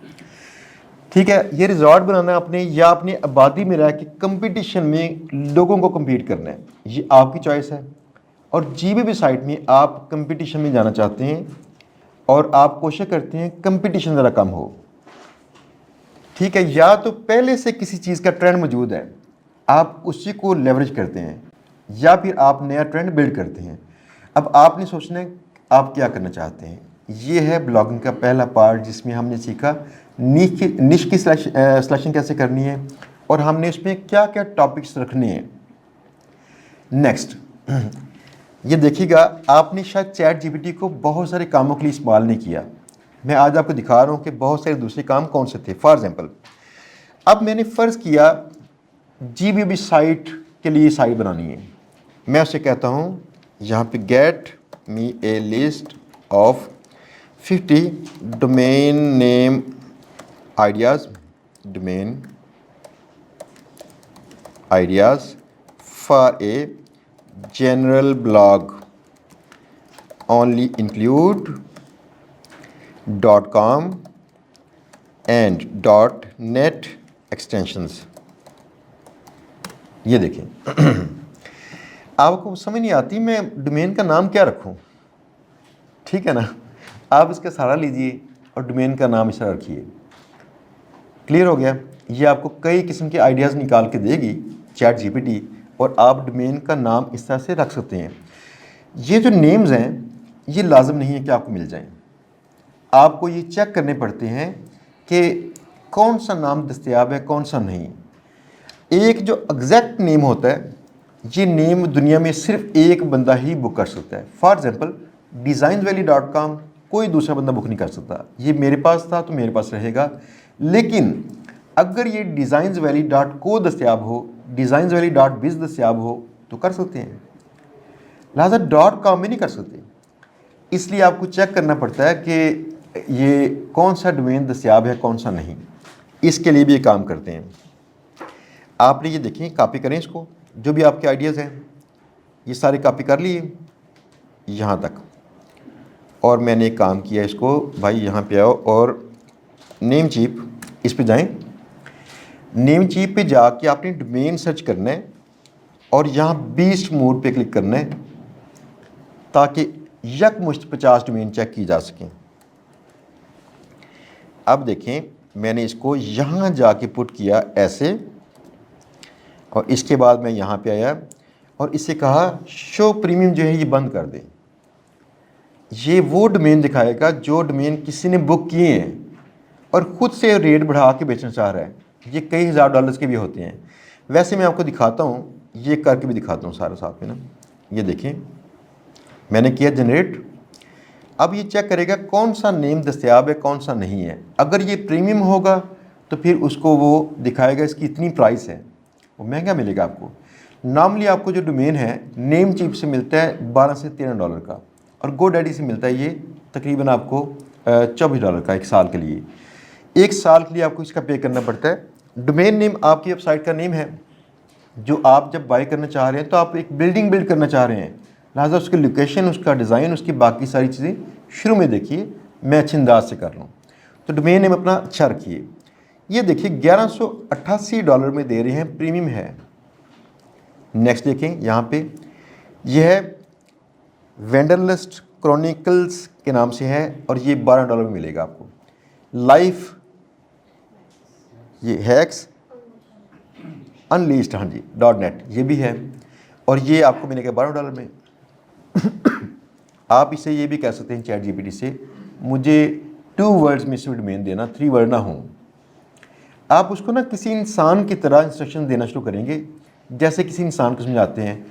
ठीक है। ये रिजॉर्ट बनाना आपने, या अपनी आबादी में रह के कंपटीशन में लोगों को कम्पीट करना है, ये आपकी चॉइस है। और जीबीबी साइट में आप कंपटीशन में जाना चाहते हैं और आप कोशिश करते हैं कंपटीशन ज़रा कम हो, ठीक है। या तो पहले से किसी चीज़ का ट्रेंड मौजूद है, आप उसी को लेवरेज करते हैं, या फिर आप नया ट्रेंड बिल्ड करते हैं। अब आपने सोचना है आप क्या करना चाहते हैं। ये है ब्लॉगिंग का पहला पार्ट, जिसमें हमने सीखा निश की सिलेक्शन कैसे करनी है और हमने इसमें क्या क्या टॉपिक्स रखने हैं। नेक्स्ट, ये देखिएगा, आपने शायद चैट जीपीटी को बहुत सारे कामों के लिए इस्तेमाल नहीं किया। मैं आज आपको दिखा रहा हूँ कि बहुत सारे दूसरे काम कौन से थे। फॉर एग्जांपल, अब मैंने फ़र्ज़ किया जीबीबी साइट के लिए साइट बनानी है, मैं उसे कहता हूँ यहाँ पे get me A list of 50 domain name ideas, domain ideas for a general blog, only include .com and .net extensions। ये देखें, आपको समझ नहीं आती मैं डोमेन का नाम क्या रखूं, ठीक है ना। आप इसका सहारा लीजिए और डोमेन का नाम इस तरह रखिए। क्लियर हो गया। ये आपको कई किस्म के आइडियाज़ निकाल के देगी चैट जीपीटी, और आप डोमेन का नाम इस तरह से रख सकते हैं। ये जो नेम्स हैं ये लाजम नहीं है कि आपको मिल जाएं, आपको ये चेक करने पड़ते हैं कि कौन सा नाम दस्तयाब है कौन सा नहीं। एक जो एग्जैक्ट नेम होता है ये नेम दुनिया में सिर्फ एक बंदा ही बुक कर सकता है। फॉर एग्जांपल designsvalley.com कोई दूसरा बंदा बुक नहीं कर सकता। ये मेरे पास था तो मेरे पास रहेगा, लेकिन अगर ये designsvalley.co दस्तयाब हो, designsvalley.biz दस्तयाब हो तो कर सकते हैं, लिहाजा .com में नहीं कर सकते। इसलिए आपको चेक करना पड़ता है कि ये कौन सा डोमेन दस्तयाब है कौन सा नहीं। इसके लिए भी ये काम करते हैं। आपने ये देखें, कॉपी करें इसको, जो भी आपके आइडियाज़ हैं ये सारे कॉपी कर लिए यहाँ तक। और मैंने एक काम किया, इसको भाई यहाँ पे आओ और नेम चीप इस पे जाएं। नेम चीप पे जाके आपने डोमेन सर्च करना है और यहाँ 20 मोड पे क्लिक करना है ताकि यकमुश्त 50 डोमेन चेक की जा सकें। अब देखें, मैंने इसको यहाँ जाके पुट किया ऐसे, और इसके बाद मैं यहाँ पे आया और इससे कहा शो प्रीमियम जो है ये बंद कर दें। ये वो डोमेन दिखाएगा जो डोमेन किसी ने बुक किए हैं और ख़ुद से रेट बढ़ा के बेचना चाह रहा है। ये कई हज़ार डॉलर्स के भी होते हैं। वैसे मैं आपको दिखाता हूँ, ये करके भी दिखाता हूँ सारा साथ में ना। ये देखें, मैंने किया जनरेट। अब ये चेक करेगा कौन सा नेम दस्तयाब है कौन सा नहीं है। अगर ये प्रीमियम होगा तो फिर उसको वो दिखाएगा इसकी इतनी प्राइस है, वो महंगा मिलेगा आपको। नॉर्मली आपको जो डोमेन है नेम चीप से मिलता है 12 से 13 डॉलर का, और GoDaddy से मिलता है ये तकरीबन आपको 24 डॉलर का एक साल के लिए। एक साल के लिए आपको इसका पे करना पड़ता है। डोमेन नेम आपकी वेबसाइट का नेम है जो आप जब बाय करना चाह रहे हैं तो आप एक बिल्डिंग बिल्ड करना चाह रहे हैं, लिहाजा उसकी लोकेशन, उसका डिज़ाइन, उसकी बाकी सारी चीज़ें शुरू में देखिए, मैं अच्छे अंदाज से कर लूँ। तो डोमेन नेम अपना अच्छा रखिए। ये देखिए 1188 डॉलर में दे रहे हैं, प्रीमियम है। नेक्स्ट देखें, यहाँ पे यह है वेंडरलिस्ट क्रॉनिकल्स के नाम से है और ये 12 डॉलर में मिलेगा आपको। लाइफ, ये हैक्स अनलीस्ड, हाँ जी .net ये भी है और ये आपको मिलेगा 12 डॉलर में। आप इसे ये भी कह सकते हैं चैट जीपीटी से, मुझे 2 वर्ड्स में से डोमेन देना, 3 वर्ड ना हो। आप उसको ना किसी इंसान की तरह इंस्ट्रक्शन देना शुरू करेंगे, जैसे किसी इंसान को समझाते हैं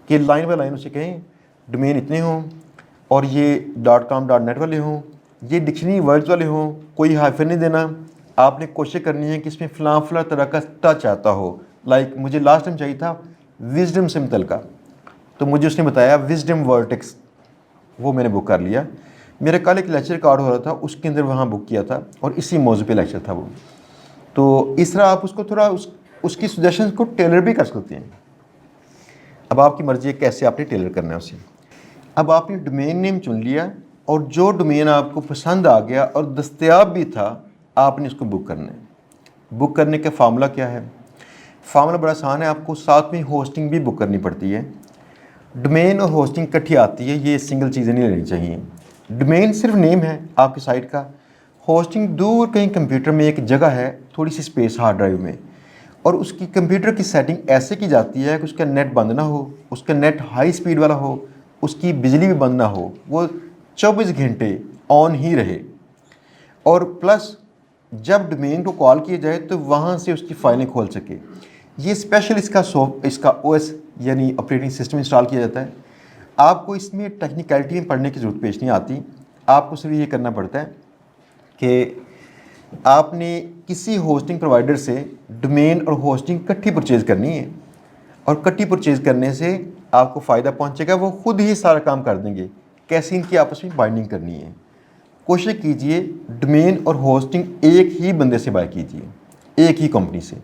कि लाइन बाय लाइन उसे कहें डोमेन इतने हों और ये .com .net वाले हों, ये डिक्शनरी वर्ड्स वाले हों, कोई हाइफन नहीं देना। आपने कोशिश करनी है कि इसमें फ़लाँ तरह का टच आता हो। लाइक मुझे लास्ट टाइम चाहिए था विजडम से मुतल्लिक़, तो मुझे उसने बताया विजडम वर्टेक्स, वो मैंने बुक कर लिया। मेरा कल एक लेक्चर रिकॉर्ड हो रहा था, उसके अंदर वहाँ बुक किया था और इसी मौजू पे लेक्चर था वो। तो इस तरह आप उसको थोड़ा उसकी सजेशंस को टेलर भी कर सकते हैं। अब आपकी मर्ज़ी है कैसे आपने टेलर करना है उसे। अब आपने डोमेन नेम चुन लिया और जो डोमेन आपको पसंद आ गया और दस्तयाब भी था, आपने इसको बुक करना है। बुक करने का फार्मूला क्या है? फार्मूला बड़ा आसान है, आपको साथ में होस्टिंग भी बुक करनी पड़ती है। डोमेन और होस्टिंग इकट्ठी आती है, ये सिंगल चीज़ें नहीं लेनी चाहिए। डोमेन सिर्फ नेम है आपकी साइट का, होस्टिंग दूर कहीं कंप्यूटर में एक जगह है, थोड़ी सी स्पेस हार्ड ड्राइव में, और उसकी कंप्यूटर की सेटिंग ऐसे की जाती है कि उसका नेट बंद ना हो, उसका नेट हाई स्पीड वाला हो, उसकी बिजली भी बंद ना हो, वो 24 घंटे ऑन ही रहे। और प्लस जब डोमेन को कॉल किया जाए तो वहाँ से उसकी फाइलें खोल सके। ये स्पेशल इसका OS यानी ऑपरेटिंग सिस्टम इंस्टॉल किया जाता है। आपको इसमें टेक्निकलिटी में पढ़ने की ज़रूरत पेश नहीं आती, आपको सिर्फ ये करना पड़ता है कि आपने किसी होस्टिंग प्रोवाइडर से डोमेन और होस्टिंग इकट्ठी परचेज़ करनी है, और इकट्ठी परचेज़ करने से आपको फ़ायदा पहुंचेगा। वो खुद ही सारा काम कर देंगे, कैसे इनकी आपस में बाइंडिंग करनी है। कोशिश कीजिए डोमेन और होस्टिंग एक ही बंदे से बाय कीजिए, एक ही कंपनी से,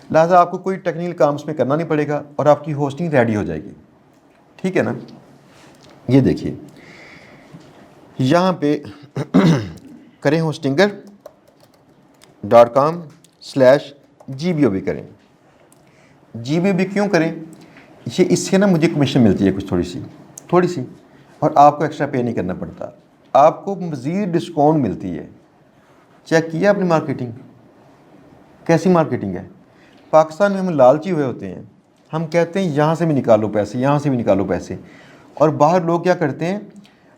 लिहाजा आपको कोई टेक्निकल काम उसमें करना नहीं पड़ेगा और आपकी होस्टिंग रेडी हो जाएगी। ठीक है ना? ये देखिए यहाँ पे करें hostinger.com/GBOB करें। GBOB क्यों करें? ये इससे ना मुझे कमीशन मिलती है कुछ थोड़ी सी, और आपको एक्स्ट्रा पे नहीं करना पड़ता, आपको मज़ीद डिस्काउंट मिलती है। चेक किया आपने मार्केटिंग, कैसी मार्केटिंग है? पाकिस्तान में हम लालची हुए होते हैं, हम कहते हैं यहाँ से भी निकालो पैसे, यहाँ से भी निकालो पैसे, और बाहर लोग क्या करते हैं,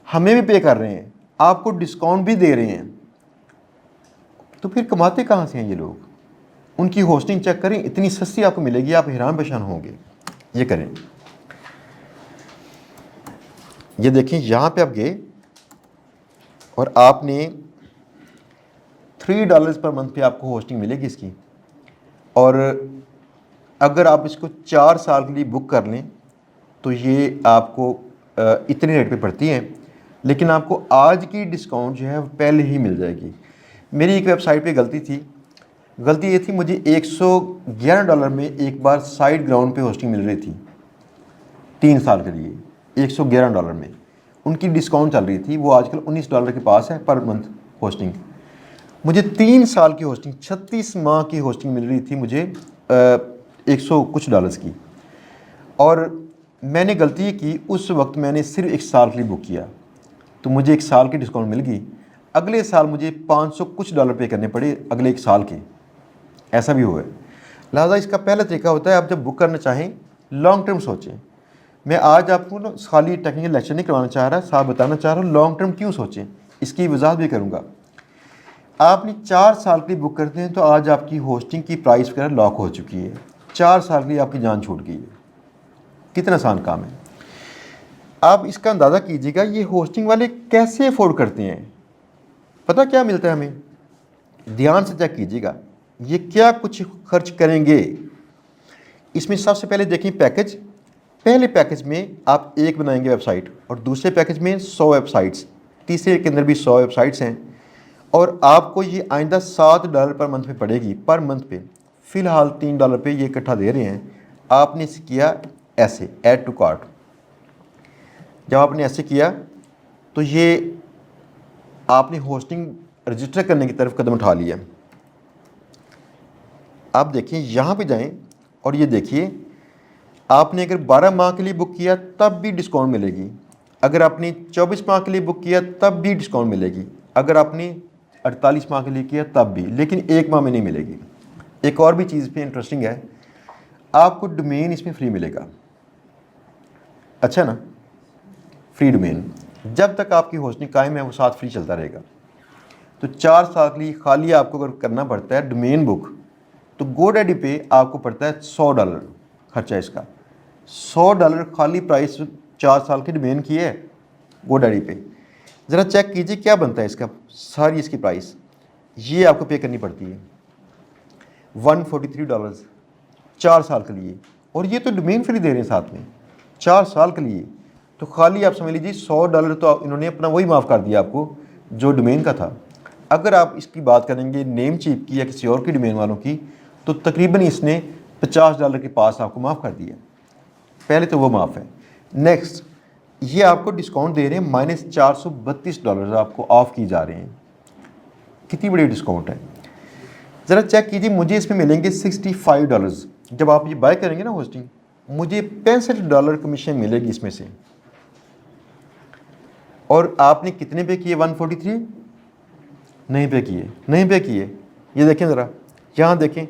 हमें भी पे कर रहे हैं, आपको डिस्काउंट भी दे रहे हैं, तो फिर कमाते कहाँ से हैं ये लोग? उनकी होस्टिंग चेक करें, इतनी सस्ती आपको मिलेगी, आप हैरान परेशान होंगे। ये करें, ये देखें, यहाँ पे आप गए और आपने $3 पर मंथ पे आपको होस्टिंग मिलेगी इसकी, और अगर आप इसको 4 साल के लिए बुक कर लें तो ये आपको इतने रेट पे पड़ती है, लेकिन आपको आज की डिस्काउंट जो है वो पहले ही मिल जाएगी। मेरी एक वेबसाइट पे गलती थी, गलती ये थी, मुझे $111 में एक बार साइड ग्राउंड पे होस्टिंग मिल रही थी 3 साल के लिए, $111 में। उनकी डिस्काउंट चल रही थी, वो आजकल $19 के पास है पर मंथ होस्टिंग। मुझे 3 साल की होस्टिंग, 36 माह की होस्टिंग मिल रही थी मुझे 100 कुछ डॉलर्स की, और मैंने गलती की, उस वक्त मैंने सिर्फ 1 साल के लिए बुक किया, तो मुझे 1 साल की डिस्काउंट मिल गई। अगले साल मुझे 500 कुछ डॉलर पे करने पड़े अगले 1 साल के, ऐसा भी हुआ है। लिहाजा इसका पहला तरीका होता है, आप जब बुक करना चाहें लॉन्ग टर्म सोचें। मैं आज आपको ना खाली टेक्निकल लेक्चर नहीं करवाना चाह रहा, साफ बताना चाह रहा हूँ लॉन्ग टर्म क्यों सोचें, इसकी वजाहत भी करूँगा। आपने 4 साल के लिए बुक करते हैं तो आज आपकी होस्टिंग की प्राइस वगैरह लॉक हो चुकी है, 4 साल के लिए आपकी जान छूट गई है। कितना आसान काम है। आप इसका अंदाज़ा कीजिएगा, ये होस्टिंग वाले कैसे अफोर्ड करते हैं। पता क्या मिलता है हमें, ध्यान से चेक कीजिएगा, ये क्या कुछ खर्च करेंगे। इसमें सबसे पहले देखें पैकेज। पहले पैकेज में आप एक बनाएंगे वेबसाइट, और दूसरे पैकेज में 100 वेबसाइट्स, तीसरे के अंदर भी 100 वेबसाइट्स हैं, और आपको ये आइंदा $7 पर मंथ पे पड़ेगी, पर मंथ पे। फ़िलहाल $3 पे ये इकट्ठा दे रहे हैं। आपने इसे किया ऐसे, ऐड टू कार्ट। जब आपने ऐसे किया तो ये आपने होस्टिंग रजिस्टर करने की तरफ कदम उठा लिया। आप देखिए यहाँ पे जाएं और ये देखिए, आपने अगर 12 माह के लिए बुक किया तब भी डिस्काउंट मिलेगी, अगर आपने 24 माह के लिए बुक किया तब भी डिस्काउंट मिलेगी, अगर आपने 48 माह के लिए किया तब भी, लेकिन 1 माह में नहीं मिलेगी। एक और भी चीज़ पे इंटरेस्टिंग है, आपको डोमेन इसमें फ्री मिलेगा। अच्छा ना, फ्री डोमेन, जब तक आपकी होस्टिंग कायम है वो साथ फ्री चलता रहेगा। तो 4 साल के लिए खाली आपको अगर करना पड़ता है डोमेन बुक, तो GoDaddy पे आपको पड़ता है $100 खर्चा इसका। $100 खाली प्राइस 4 साल की डोमेन की है GoDaddy पे। ज़रा चेक कीजिए क्या बनता है इसका, सारी इसकी प्राइस ये आपको पे करनी पड़ती है $143 4 साल के लिए, और ये तो डोमेन फ्री दे रहे हैं साथ में 4 साल के लिए। तो खाली आप समझ लीजिए $100 तो इन्होंने अपना वही माफ़ कर दिया आपको जो डोमेन का था। अगर आप इसकी बात करेंगे नेम चीप की या किसी और की डोमेन वालों की, तो तकरीबन इसने $50 के पास आपको माफ़ कर दिया। पहले तो वो माफ़ है। नेक्स्ट, ये आपको डिस्काउंट दे रहे हैं, -$432 आपको ऑफ की जा रहे हैं। कितनी बड़ी डिस्काउंट है। ज़रा चेक कीजिए, मुझे इसमें मिलेंगे $65। जब आप ये बाय करेंगे ना होस्टिंग, मुझे $65 कमीशन मिलेगी इसमें से। और आपने कितने पे किए? 143 नहीं पे किए, नहीं पे किए। ये देखें ज़रा, यहाँ देखें,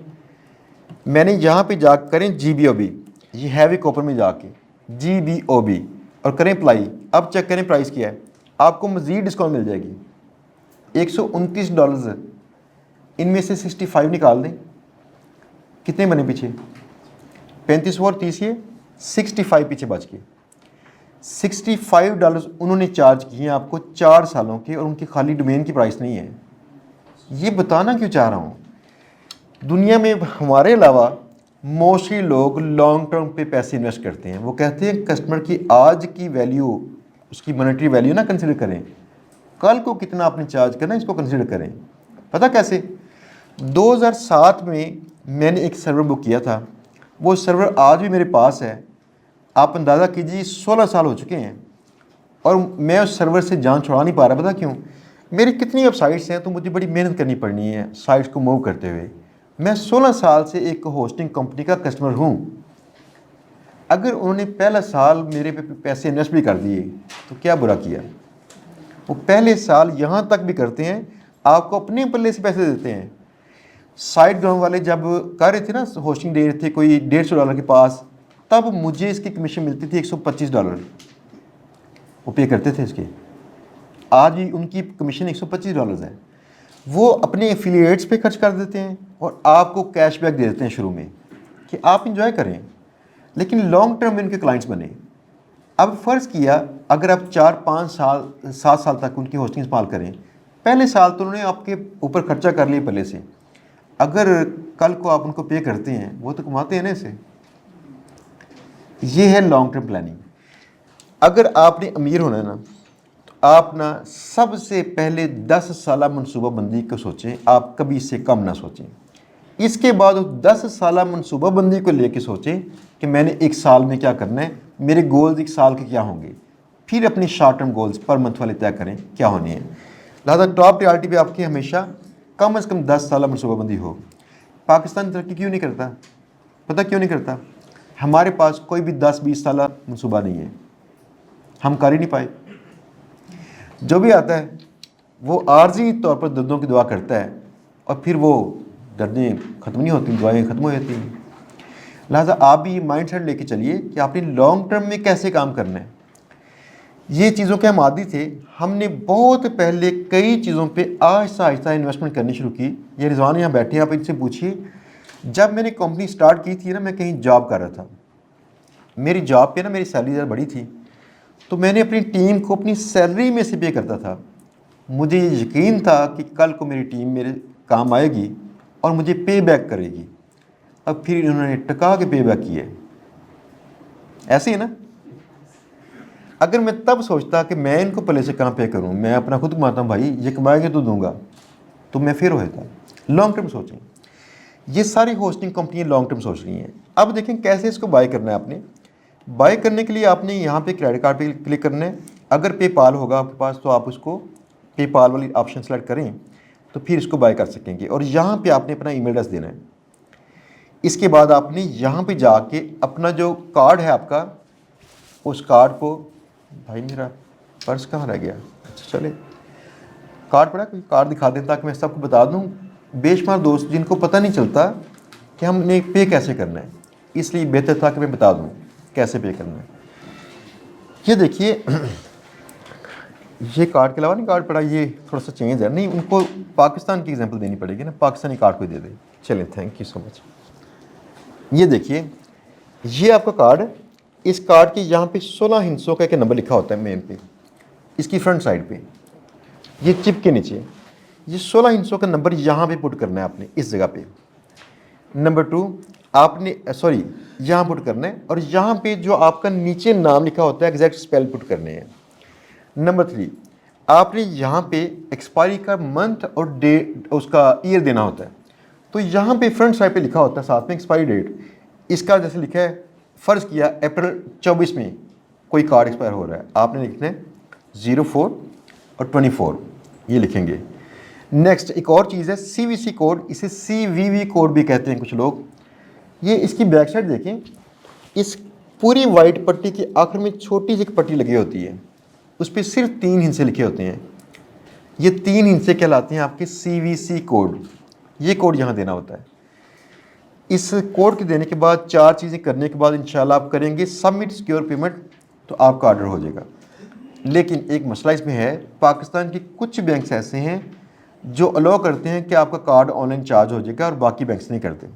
मैंने यहाँ पे जा करें GBOB, ये हैवी कॉपर में जाके GBOB और करें अप्लाई। अब चेक करें प्राइस क्या है, आपको मज़ीद डिस्काउंट मिल जाएगी $129। इनमें से 65 निकाल दें, कितने बने पीछे? 35 और 30, ये 65 पीछे बच गए। $65 उन्होंने चार्ज किए हैं आपको 4 सालों के, और उनकी खाली डोमेन की प्राइस नहीं है। ये बताना क्यों चाह रहा हूँ, दुनिया में हमारे अलावा मोस्टली लोग लॉन्ग टर्म पे पैसे इन्वेस्ट करते हैं। वो कहते हैं कस्टमर की आज की वैल्यू, उसकी मॉनेटरी वैल्यू ना कंसिडर करें, कल को कितना आपने चार्ज करना इसको कंसिडर करें। पता कैसे? 2007 में मैंने एक सर्वर बुक किया था, वो सर्वर आज भी मेरे पास है। आप अंदाज़ा कीजिए 16 साल हो चुके हैं, और मैं उस सर्वर से जान छुड़ा नहीं पा रहा। पता क्यों? मेरी कितनी वेबसाइट्स हैं, तो मुझे बड़ी मेहनत करनी पड़नी है साइट्स को मूव करते हुए। मैं 16 साल से एक होस्टिंग कंपनी का कस्टमर हूँ। अगर उन्होंने पहला साल मेरे पे पैसे इन्वेस्ट भी कर दिए तो क्या बुरा किया। वो पहले साल यहाँ तक भी करते हैं, आपको अपने पल्ले से पैसे देते हैं। साइड ग्राउंड वाले जब कर रहे थे ना, होस्टिंग दे रहे थे कोई $150 के पास, तब मुझे इसकी कमीशन मिलती थी $125। वो पे करते थे इसके। आज भी उनकी कमीशन $125 है। वो अपने एफिलिएट्स पे खर्च कर देते हैं और आपको कैशबैक दे देते हैं शुरू में कि आप इंजॉय करें, लेकिन लॉन्ग टर्म में उनके क्लाइंट्स बने। अब फ़र्ज़ किया अगर आप 4-5 साल 7 साल तक उनकी होस्टिंग इस्तेमाल करें, पहले साल तो उन्होंने आपके ऊपर खर्चा कर लिया पहले से, अगर कल को आप उनको पे करते हैं वो तो कमाते हैं ना इसे। ये है लॉन्ग टर्म प्लानिंग। अगर आपने अमीर होना है ना, तो आप ना सबसे पहले 10 साल मनसूबाबंदी को सोचें, आप कभी इससे कम ना सोचें। इसके बाद 10 साल मनसूबाबंदी को लेके सोचें कि मैंने 1 साल में क्या करना है, मेरे गोल्स 1 साल के क्या होंगे, फिर अपने short term goals per month वाले तय करें क्या होने हैं। लिहाजा टॉप प्रायोरिटी पे आपकी हमेशा कम से कम 10 साल मनसूबाबंदी हो। पाकिस्तान तरक्की क्यों नहीं करता? पता क्यों नहीं करता? हमारे पास कोई भी 10-20 साल मनसूबा नहीं है, हम कर ही नहीं पाए। जो भी आता है वो आर्जी तौर पर दर्दों की दुआ करता है और फिर वो दर्दें ख़त्म नहीं होती, दुआएं ख़त्म हो जाती हैं। लिहाजा आप भी माइंड सेट लेके चलिए कि आपने लॉन्ग टर्म में कैसे काम करना है। ये चीज़ों के हम आदी थे, हमने बहुत पहले कई चीज़ों पे आहिस्ता आहिस्ता इन्वेस्टमेंट करनी शुरू की। ये रिजवान यहाँ बैठे हैं, आप इनसे पूछिए, जब मैंने कंपनी स्टार्ट की थी ना, मैं कहीं जॉब कर रहा था। मेरी जॉब पे ना मेरी सैलरी ज़रा बड़ी थी, तो मैंने अपनी टीम को अपनी सैलरी में से पे करता था। मुझे यकीन था कि कल को मेरी टीम मेरे काम आएगी और मुझे पे बैक करेगी। अब फिर इन्होंने टका के पे बैक किए। ऐसे ही ना, अगर मैं तब सोचता कि मैं इनको पहले से कहाँ पे करूँ, मैं अपना खुद कमाता हूँ भाई, ये कमाएंगे तो दूंगा, तो मैं फिर होता। लॉन्ग टर्म सोचें। ये सारी होस्टिंग कंपनियाँ लॉन्ग टर्म सोच रही हैं। अब देखें कैसे इसको बाय करना है। आपने बाय करने के लिए आपने यहाँ पे क्रेडिट कार्ड पे क्लिक करना है। अगर पेपाल होगा आपके पास तो आप उसको पेपाल वाली ऑप्शन सेलेक्ट करें तो फिर इसको बाय कर सकेंगे। और यहाँ पे आपने अपना ईमेल एड्रेस देना है। इसके बाद आपने यहाँ पे जाके अपना जो कार्ड है आपका, उस कार्ड को, भाई मेरा पर्स कहाँ रह गया, अच्छा चले कार्ड पड़ा, कोई कार्ड दिखा दें ताकि मैं सबको बता दूँ। बेशुमार दोस्त जिनको पता नहीं चलता कि हमने पे कैसे करना है, इसलिए बेहतर था कि मैं बता दूँ कैसे पे करना है। ये देखिए, ये कार्ड के अलावा नहीं कार्ड पड़ा, ये थोड़ा सा चेंज है। नहीं, उनको पाकिस्तान की एग्जांपल देनी पड़ेगी ना, पाकिस्तानी कार्ड कोई दे दे। चलें, थैंक यू सो मच। ये देखिए, ये आपका कार्ड है। इस कार्ड के यहाँ पे 16 हिंसों का एक नंबर लिखा होता है मेन पे, इसकी फ्रंट साइड पे, ये चिप के नीचे। ये 16 हिंसों का नंबर यहाँ पे पुट करना है आपने, इस जगह पे। नंबर 2 आपने यहाँ पुट करना है, और यहाँ पे जो आपका नीचे नाम लिखा होता है एग्जैक्ट स्पेल पुट करने हैं। नंबर 3 आपने यहाँ पे एक्सपायरी का मंथ और डेट, उसका ईयर देना होता है। तो यहाँ पे फ्रंट साइड पे लिखा होता है साथ में एक्सपायरी डेट। इसका जैसे लिखा है, फ़र्ज़ किया अप्रैल 24 में कोई कार्ड एक्सपायर हो रहा है, आपने लिखना है 04 और 24, ये लिखेंगे। नेक्स्ट एक और चीज़ है CVC कोड, इसे CVV कोड भी कहते हैं कुछ लोग। ये इसकी बैक साइड देखें, इस पूरी वाइट पट्टी के आखिर में छोटी सी एक पट्टी लगी होती है, उस पर सिर्फ 3 हिस्से लिखे होते हैं। ये 3 हिस्से कहलाते हैं आपके CVC कोड। ये कोड यहाँ देना होता है। इस कोड के देने के बाद 4 चीज़ें करने के बाद इंशाल्लाह आप करेंगे सबमिट सिक्योर पेमेंट, तो आपका ऑर्डर हो जाएगा। लेकिन एक मसला इसमें है, पाकिस्तान के कुछ बैंक्स ऐसे हैं जो अलाउ करते हैं कि आपका कार्ड ऑनलाइन चार्ज हो जाएगा और बाकी बैंक्स नहीं करते।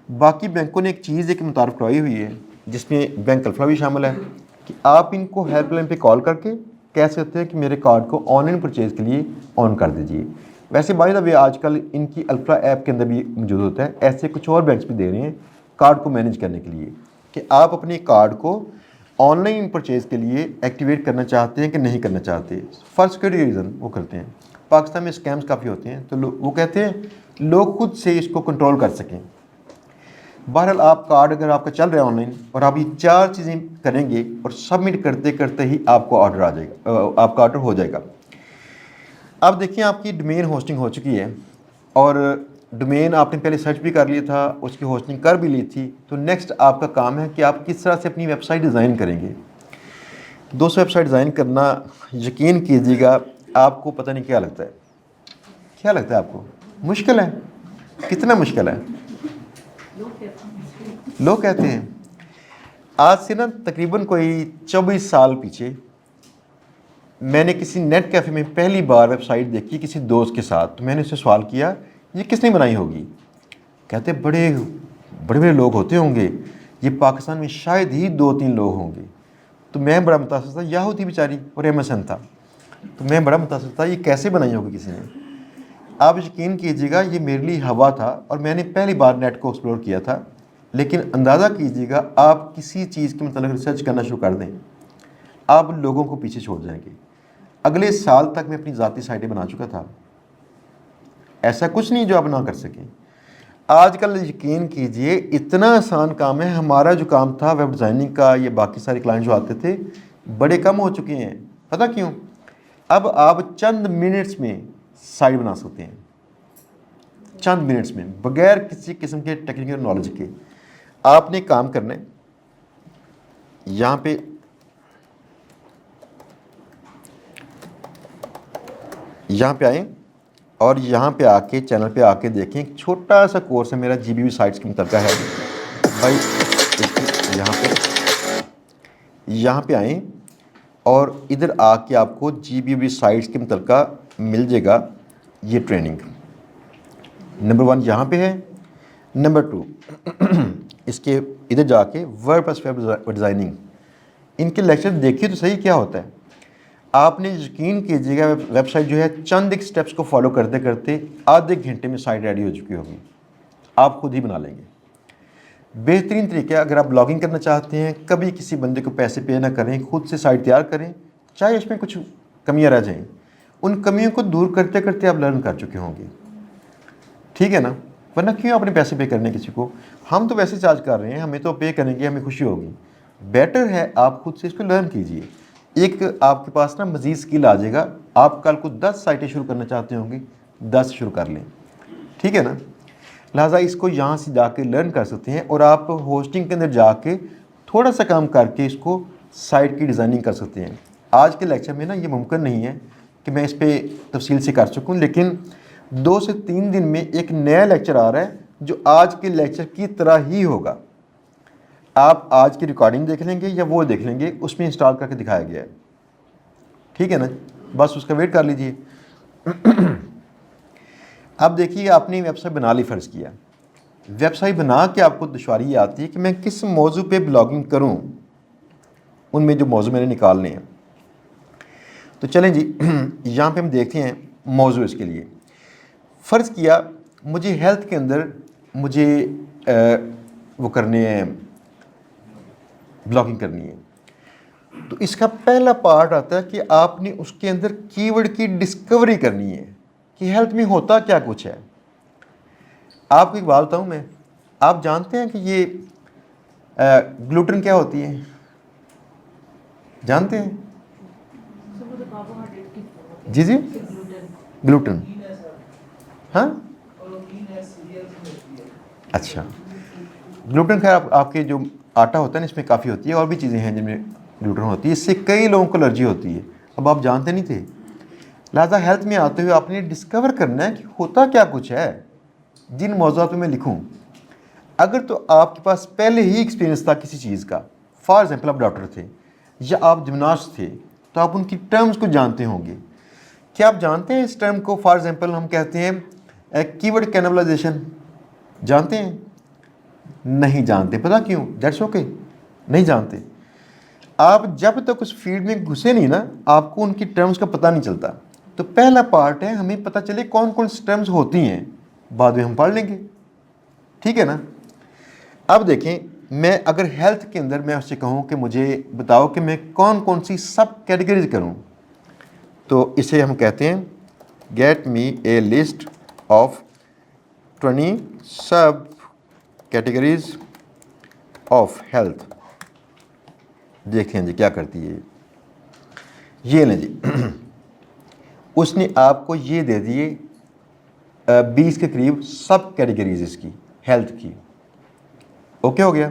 बाकी बैंकों ने एक चीज़ एक मुतारफ़ करवाई हुई है जिसमें बैंक अल्फा भी शामिल है कि आप इनको हेल्पलाइन पे कॉल करके कह सकते हैं कि मेरे कार्ड को ऑनलाइन परचेज़ के लिए ऑन कर दीजिए। वैसे बाय द वे आजकल इनकी अल्फा ऐप के अंदर भी मौजूद होता है। ऐसे कुछ और बैंक्स भी दे रहे हैं कार्ड को मैनेज करने के लिए कि आप अपने कार्ड को ऑनलाइन परचेज़ के लिए एक्टिवेट करना चाहते हैं कि नहीं करना चाहते। फॉर सिक्योरिटी रीज़न वो करते हैं। पाकिस्तान में स्कैम्स काफ़ी होते हैं, तो वो कहते हैं लोग खुद से इसको कंट्रोल कर सकें। बहरहाल आप कार्ड अगर आपका चल रहा है ऑनलाइन और आप ये 4 चीज़ें करेंगे और सबमिट करते करते ही आपको ऑर्डर आ जाएगा, आपका ऑर्डर हो जाएगा। अब देखिए, आपकी डोमेन होस्टिंग हो चुकी है और डोमेन आपने पहले सर्च भी कर लिया था, उसकी होस्टिंग कर भी ली थी। तो नेक्स्ट आपका काम है कि आप किस तरह से अपनी वेबसाइट डिज़ाइन करेंगे। दोस्तों, वेबसाइट डिज़ाइन करना यकीन कीजिएगा आपको पता नहीं क्या लगता है। क्या लगता है आपको? मुश्किल है? कितना मुश्किल है? लोग कहते हैं। आज से ना तकरीबन कोई 24 साल पीछे मैंने किसी नेट कैफ़े में पहली बार वेबसाइट देखी किसी दोस्त के साथ, तो मैंने उससे सवाल किया ये किसने बनाई होगी। कहते बड़े बड़े बड़े लोग होते होंगे, ये पाकिस्तान में शायद ही 2-3 लोग होंगे। तो मैं बड़ा मुतासिर था, याहू थी बेचारी और एमएसएन था, तो मैं बड़ा मुतासिर था ये कैसे बनाई होगी किसी ने। आप यकीन कीजिएगा ये मेरे लिए हवा था और मैंने पहली बार नेट को एक्सप्लोर किया था। लेकिन अंदाज़ा कीजिएगा आप किसी चीज़ के मतलब रिसर्च करना शुरू कर दें, आप लोगों को पीछे छोड़ जाएंगे। अगले साल तक मैं अपनी ज़ाती साइटें बना चुका था। ऐसा कुछ नहीं जो आप ना कर सकें। आजकल यकीन कीजिए इतना आसान काम है। हमारा जो काम था वेब डिज़ाइनिंग का, ये बाकी सारे क्लाइंट जो आते थे बड़े कम हो चुके हैं। पता क्यों? अब आप चंद मिनट्स में साइट बना सकते हैं, चंद मिनट्स में, बगैर किसी किस्म के टेक्निकल नॉलेज के। आपने काम करना है, यहाँ पे आए और यहाँ पे आके चैनल पे आके देखें। एक छोटा सा कोर्स है मेरा GBB साइट्स के मुतलका है भाई। यहाँ पे आए और इधर आके आपको GBB साइट्स के मुतलका मिल जाएगा ये ट्रेनिंग। नंबर 1 यहाँ पे है। नंबर 2 इसके इधर जाके वर्डप्रेस वेब डिज़ाइनिंग, इनके लेक्चर देखिए तो सही क्या होता है। आपने यकीन कीजिएगा वेबसाइट जो है चंद एक स्टेप्स को फॉलो करते करते आधे घंटे में साइट रेडी हो चुकी होगी। आप खुद ही बना लेंगे। बेहतरीन तरीका, अगर आप ब्लॉगिंग करना चाहते हैं, कभी किसी बंदे को पैसे पे ना करें, खुद से साइट तैयार करें, चाहे इसमें कुछ कमियां रह जाएं, उन कमियों को दूर करते करते आप लर्न कर चुके होंगे। ठीक है ना? वरना क्यों अपने पैसे पे करने किसी को? हम तो वैसे चार्ज कर रहे हैं, हमें तो पे करेंगे, हमें खुशी होगी। बेटर है आप खुद से इसको लर्न कीजिए। एक आपके पास ना मज़ीद स्किल आ जाएगा। आप कल को 10 साइटें शुरू करना चाहते होंगे, 10 शुरू कर लें। ठीक है ना? लिहाजा इसको यहाँ से जाके लर्न कर सकते हैं और आप होस्टिंग के अंदर जाके थोड़ा सा काम करके इसको साइट की डिज़ाइनिंग कर सकते हैं। आज के लेक्चर में ना ये मुमकिन नहीं है कि मैं इस पर तफसील से कर सकूँ, लेकिन 2 से 3 दिन में एक नया लेक्चर आ रहा है जो आज के लेक्चर की तरह ही होगा। आप आज की रिकॉर्डिंग देख लेंगे या वो देख लेंगे, उसमें इंस्टॉल करके दिखाया गया है। ठीक है ना? बस उसका वेट कर लीजिए। अब देखिए आपने वेबसाइट बना ली, फ़र्ज़ किया वेबसाइट बना के आपको दुश्वारी आती है कि मैं किस मौजू पे ब्लॉगिंग करूं, उनमें जो मौजू मैंने निकालने हैं। तो चलें जी, यहाँ पे हम देखते हैं मौजू इसके लिए। फ़र्ज़ किया मुझे हेल्थ के अंदर मुझे वो करने हैं, ब्लॉगिंग करनी है। तो इसका पहला पार्ट आता है कि आपने उसके अंदर कीवर्ड की डिस्कवरी करनी है कि हेल्थ में होता क्या कुछ है। आपको एक बात बताऊँ मैं, आप जानते हैं कि ये ग्लूटेन क्या होती है? जानते हैं? जी जी, ग्लूटेन, हाँ अच्छा। ग्लूटेन खैर आपके जो आटा होता है ना, इसमें काफ़ी होती है, और भी चीज़ें हैं जिनमें ग्लूटेन होती है। इससे कई लोगों को एलर्जी होती है। अब आप जानते नहीं थे, लिहाजा हेल्थ में आते हुए आपने डिस्कवर करना है कि होता क्या कुछ है जिन मौज़ूआत में मैं लिखूं। अगर तो आपके पास पहले ही एक्सपीरियंस था किसी चीज़ का, फॉर एग्जांपल आप डॉक्टर थे या आप जिम्नास्ट थे, तो आप उनकी टर्म्स को जानते होंगे। क्या आप जानते हैं इस टर्म को? फॉर एग्जांपल हम कहते हैं कीवर्ड कैनिबलाइजेशन, जानते हैं? नहीं जानते। पता क्यों? दैट्स ओके, नहीं जानते। आप जब तक उस फील्ड में घुसे नहीं ना, आपको उनकी टर्म्स का पता नहीं चलता। तो पहला पार्ट है हमें पता चले कौन कौन सी टर्म्स होती हैं, बाद में हम पढ़ लेंगे। ठीक है ना? अब देखें, मैं अगर हेल्थ के अंदर मैं उससे कहूँ कि मुझे बताओ कि मैं कौन कौन सी सब कैटेगरीज करूँ, तो इसे हम कहते हैं get me A list of 20 सब कैटेगरीज ऑफ हेल्थ। देखते हैं जी क्या करती है ये। लें जी, उसने आपको ये दे दिए 20 के करीब सब कैटेगरीज इसकी हेल्थ की। ओके हो गया?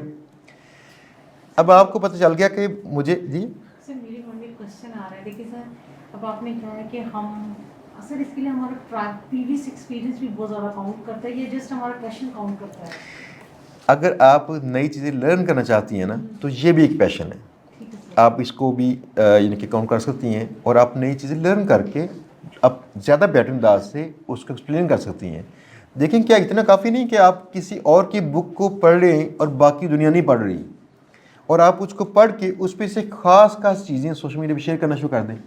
अब आपको पता चल गया कि मुझे जी सर मेरे मन में क्वेश्चन आ रहा है। देखिए सर, अब आपने कहा है कि हम सर इसके लिए हमारा प्रीवियस एक्सपीरियंस भी बहुत ज़्यादा काउंट करता है, ये जस्ट हमारा पैशन काउंट करता है? अगर आप नई चीज़ें लर्न करना चाहती हैं ना, तो ये भी एक पैशन है। ठीक है सर। आप इसको भी यानी कि काउंट कर सकती हैं और आप नई चीज़ें लर्न करके आप ज़्यादा बेटर अंदाज से उसको एक्सप्लेन कर सकती हैं। देखें क्या इतना काफ़ी नहीं कि आप किसी और की बुक को पढ़ रहे हैं और बाकी दुनिया नहीं पढ़ रही, और आप उसको पढ़ के उस पर से ख़ास चीज़ें सोशल मीडिया पर शेयर करना शुरू कर दें।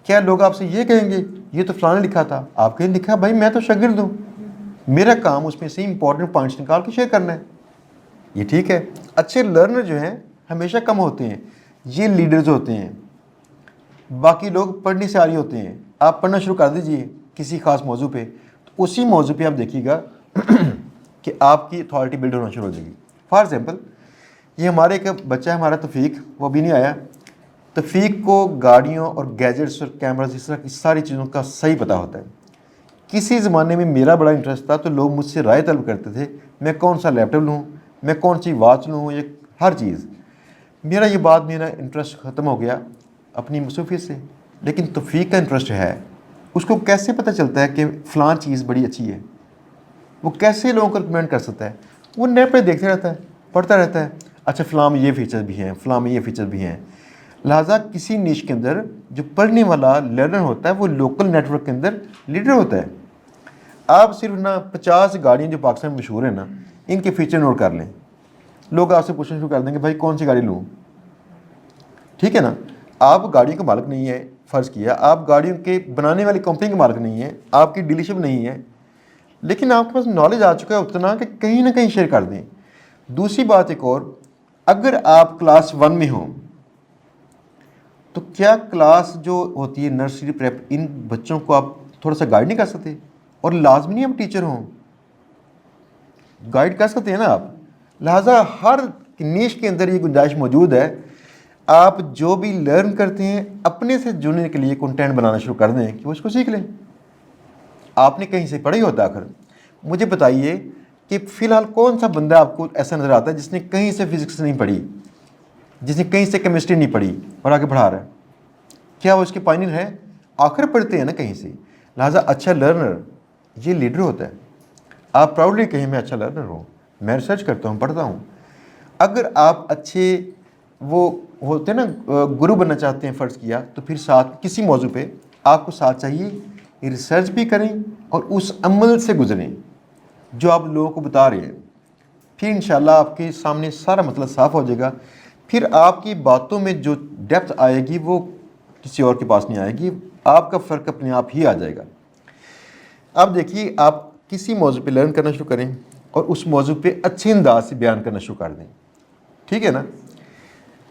क्या लोग आपसे ये कहेंगे ये तो फलाना लिखा था, आप कहें लिखा भाई मैं तो शागिर्द हूँ, मेरा काम उसमें से इंपॉर्टेंट पॉइंट्स निकाल के शेयर करना है, ये ठीक है। अच्छे लर्नर जो हैं हमेशा कम होते हैं, ये लीडर्स होते हैं, बाकी लोग पढ़ने से आ रही होते हैं। आप पढ़ना शुरू कर दीजिए किसी खास मौजू पे, तो उसी मौजू पे आप देखिएगा कि आपकी अथॉरिटी बिल्ड होना शुरू हो जाएगी। फॉर एग्जांपल ये हमारे एक बच्चा है हमारा तौफीक, वो अभी नहीं आया। तौफीक को गाड़ियों और गैजेट्स और कैमरास इस तरह की सारी चीज़ों का सही पता होता है। किसी ज़माने में मेरा बड़ा इंटरेस्ट था तो लोग मुझसे राय तलब करते थे मैं कौन सा लैपटॉप लूँ, मैं कौन सी वॉच लूँ, ये हर चीज़। मेरा इंटरेस्ट ख़त्म हो गया अपनी मसरूफियत से। लेकिन तौफीक का इंटरेस्ट है, उसको कैसे पता चलता है कि फ़लाँ चीज़ बड़ी अच्छी है, वो कैसे लोगों को रिकमेंड कर सकता है? वो नेट पर देखते रहता है, पढ़ता रहता है, अच्छा फ़लाँ में ये फ़ीचर भी हैं, फ़लाँ में ये फ़ीचर भी हैं। लिहाजा किसी निश के अंदर जो पढ़ने वाला लर्नर होता है वो लोकल नेटवर्क के अंदर लीडर होता है। आप सिर्फ ना 50 गाड़ियाँ जो पाकिस्तान में मशहूर हैं ना, इनके फ़ीचर नोट कर लें, लोग आपसे पूछना शुरू कर देंगे भाई कौन सी गाड़ी लूँ। ठीक है ना, आप गाड़ी का मालिक नहीं है, फ़र्ज़ किया आप गाड़ियों के बनाने वाली कंपनी के मालिक नहीं है, आपकी डीलरशिप नहीं है, लेकिन आपके पास नॉलेज आ चुका है उतना कि कहीं ना कहीं शेयर कर दें। दूसरी बात एक और, अगर आप क्लास 1 में हों तो क्या क्लास जो होती है नर्सरी प्रेप, इन बच्चों को आप थोड़ा सा गाइड नहीं कर सकते? और लाजमी नहीं हम टीचर हों, गाइड कर सकते हैं ना आप। लिहाजा हर निश के अंदर ये गुंजाइश मौजूद है, आप जो भी लर्न करते हैं अपने से जुड़ने के लिए कंटेंट बनाना शुरू कर दें कि वो इसको सीख लें। आपने कहीं से पढ़ा ही होता आखिर। मुझे बताइए कि फ़िलहाल कौन सा बंदा आपको ऐसा नज़र आता है जिसने कहीं से फिज़िक्स नहीं पढ़ी, जिसने कहीं से केमिस्ट्री नहीं पढ़ी और आगे बढ़ा रहा है? क्या वो इसके पायनियर है? आखिर पढ़ते हैं ना कहीं से। लिहाजा अच्छा लर्नर ये लीडर होता है। आप प्राउडली कहें मैं अच्छा लर्नर हूँ, मैं रिसर्च करता हूँ, पढ़ता हूँ। अगर आप अच्छे वो होते हैं ना गुरु बनना चाहते हैं फ़र्ज़ किया, तो फिर साथ किसी मौजू पे आपको साथ चाहिए रिसर्च भी करें और उस अमल से गुजरें जो आप लोगों को बता रहे हैं। फिर इंशाल्लाह आपके सामने सारा मतलब साफ़ हो जाएगा। फिर आपकी बातों में जो डेप्थ आएगी वो किसी और के पास नहीं आएगी, आपका फ़र्क अपने आप ही आ जाएगा। अब देखिए आप किसी मौजू पे लर्न करना शुरू करें और उस मौजू पे अच्छे अंदाज से बयान करना शुरू कर दें, ठीक है ना।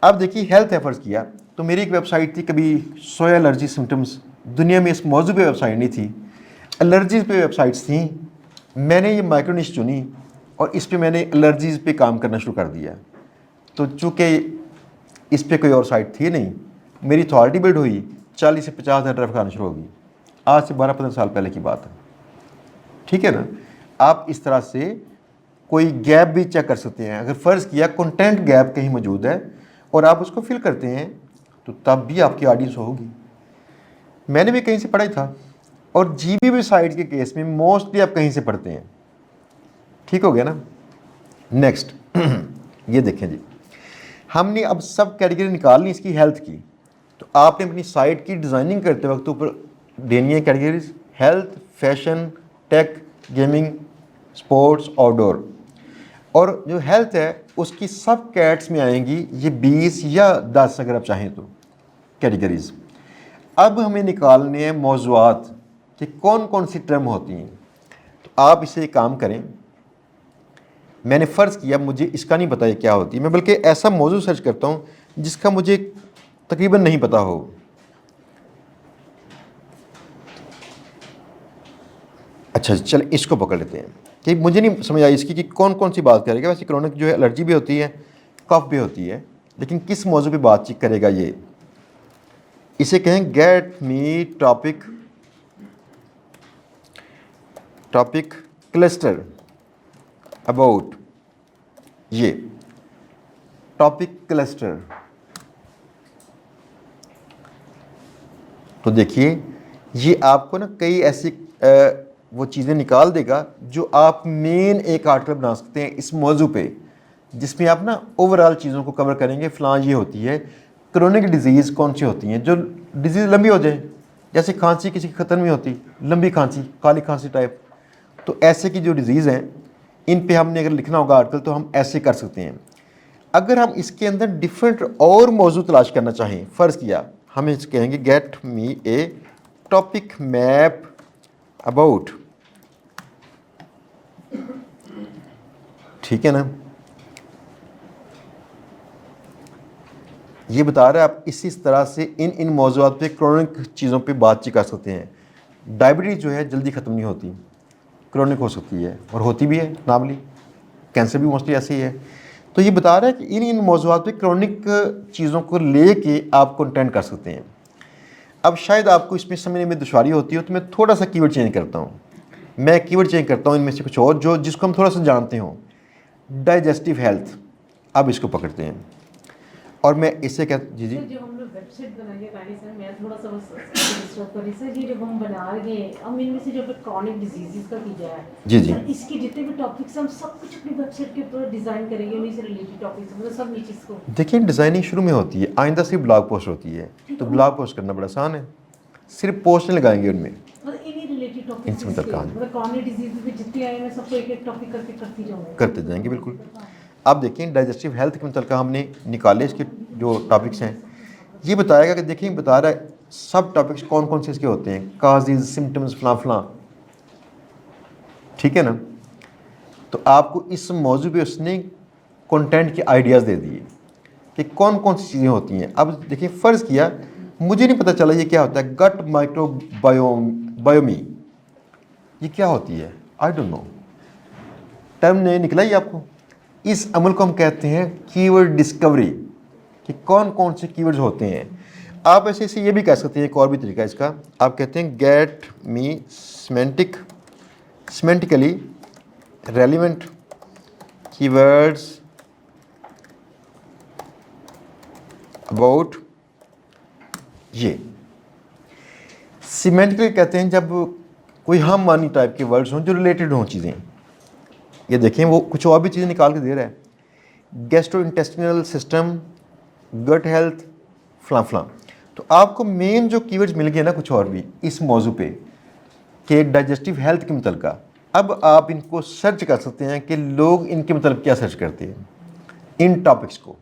अब देखिए हेल्थ है फ़र्ज़ किया, तो मेरी एक वेबसाइट थी कभी सोया एलर्जी सिम्टम्स, दुनिया में इस मौजू पे वेबसाइट नहीं थी, एलर्जीज़ पे वेबसाइट्स थी। मैंने ये माइक्रो निश चुनी और इस पे मैंने एलर्जीज़ पे काम करना शुरू कर दिया। तो चूँकि इस पे कोई और साइट थी नहीं, मेरी अथॉरिटी बिल्ड हुई, 40 से 50 हज़ार ट्रैफिक आना शुरू होगी। आज से 12-15 साल पहले की बात है, ठीक है ना। आप इस तरह से कोई गैप भी चेक कर सकते हैं। अगर फ़र्ज़ किया कंटेंट गैप कहीं मौजूद है और आप उसको फिल करते हैं तो तब भी आपकी ऑडियंस होगी। मैंने भी कहीं से पढ़ा ही था, और जीबीबी साइट के केस में मोस्टली आप कहीं से पढ़ते हैं, ठीक हो गया ना। नेक्स्ट ये देखें जी, हमने अब सब कैटेगरी निकाल ली इसकी हेल्थ की, तो आपने अपनी साइट की डिज़ाइनिंग करते वक्त ऊपर देनी है categories, health, fashion, tech, gaming, sports, outdoor. और जो हेल्थ है उसकी सब कैट्स में आएंगी ये 20 या 10 अगर आप चाहें तो कैटेगरीज। अब हमें निकालने हैं मौज़ूआत कि कौन कौन सी टर्म होती हैं। तो आप इसे एक काम करें, मैंने फ़र्ज़ किया मुझे इसका नहीं पता ये क्या होती है, मैं बल्कि ऐसा मौजू सर्च करता हूँ जिसका मुझे तकरीबन नहीं पता हो। अच्छा चल इसको पकड़ लेते हैं कि मुझे नहीं समझ आई इसकी कि कौन कौन सी बात करेगा। वैसे क्रोनिक जो है एलर्जी भी होती है, कफ भी होती है, लेकिन किस मौजू पे बातचीत करेगा ये, इसे कहें get me topic cluster about, ये टॉपिक क्लस्टर। तो देखिए ये आपको ना कई ऐसी वो चीज़ें निकाल देगा जो आप मेन एक आर्टिकल बना सकते हैं इस मौजू पे, जिसमें आप ना ओवरऑल चीज़ों को कवर करेंगे। फ़लाँ ये होती है, क्रोनिक डिजीज़ कौन सी होती हैं जो डिजीज़ लंबी हो जाए, जैसे खांसी किसी की ख़त्म नहीं होती, लंबी खांसी, काली खांसी टाइप, तो ऐसे की जो डिजीज़ हैं इन पे हमने अगर लिखना होगा आर्टिकल तो हम ऐसे कर सकते हैं। अगर हम इसके अंदर डिफरेंट और मौजू तलाश करना चाहें, फ़र्ज़ किया हम इस कहेंगे get me A topic map about, ठीक है ना, ये बता रहा है आप इसी तरह से इन मौज़ूआत पे क्रोनिक चीज़ों पे बातचीत कर सकते हैं। डायबिटीज़ जो है जल्दी ख़त्म नहीं होती, क्रोनिक हो सकती है और होती भी है नॉर्मली, कैंसर भी मोस्टली ऐसे ही है। तो ये बता रहा है कि इन मौज़ूआत पे क्रोनिक चीज़ों को ले के आप कंटेंट कर सकते हैं। अब शायद आपको इसमें समझने में दुश्वारी होती हो तो मैं थोड़ा सा कीवर्ड चेंज करता हूँ। मैं कीवर्ड चेंज करता हूँ इनमें से कुछ और जो जिसको हम थोड़ा सा जानते हो, डाइजेस्टिव हेल्थ। अब इसको पकड़ते हैं और मैं इससे क्या जी जी सर जो हम लोग वेबसाइट बनाई है पहले सर, मैं थोड़ा सा बस डिस्टर्ब कर रही सर, ये जब हम बना रहे हैं हम इनमें से जो क्रॉनिक डिजीजेस का किया है जी जी सर, इसके जितने भी टॉपिक्स हम सब कुछ अपनी वेबसाइट के ऊपर डिजाइन करेंगे, उन्हीं से रिलेटेड टॉपिक्स मतलब सब नीचे इसको। देखिए डिज़ाइनिंग शुरू में होती है, आइंदा सिर्फ ब्लॉग पोस्ट होती है, तो ब्लॉग पोस्ट करना बड़ा आसान है, सिर्फ पोस्ट नहीं लगाएंगे उनमें, मतलब इन्हीं रिलेटेड टॉपिक्स इनसे मतलब कहानी मतलब क्रॉनिक डिजीजेस में जितने आए मैं सबको एक एक टॉपिक करके करती जाऊंगा। करते जाएंगे बिल्कुल। अब देखिए डाइजेस्टिव हेल्थ के मतलब हमने निकाले इसके जो टॉपिक्स हैं, ये बताएगा कि देखिए बता रहा है सब टॉपिक्स कौन कौन से इसके होते हैं, काजेज सिम्टम्स फलां फलां, ठीक है ना। तो आपको इस मौजू पे उसने कंटेंट के आइडियाज़ दे दिए कि कौन कौन सी चीज़ें होती हैं। अब देखिए फ़र्ज़ किया मुझे नहीं पता चला ये क्या होता है, गट माइक्रोबायोमी, ये क्या होती है, आई डोंट नो, टर्म ने निकला ही आपको। इस अमल को हम कहते हैं कीवर्ड डिस्कवरी, कि कौन कौन से कीवर्ड्स होते हैं। आप ऐसे ऐसे ये भी कह सकते हैं, एक और भी तरीका इसका, आप कहते हैं get me semantically relevant keywords about, ये सीमेंटिकली कहते हैं जब कोई हम मानी टाइप के वर्ड्स हों जो रिलेटेड हों चीज़ें। ये देखें वो कुछ और भी चीज़ें निकाल के दे रहा है, गैस्ट्रोइंटेस्टिनल सिस्टम, गट हेल्थ, फलां फलां। तो आपको मेन जो कीवर्ड्स मिल गए ना कुछ और भी इस मौजू पे कि डाइजेस्टिव हेल्थ के मतलब, अब आप इनको सर्च कर सकते हैं कि लोग इनके मतलब क्या सर्च करते हैं इन टॉपिक्स को।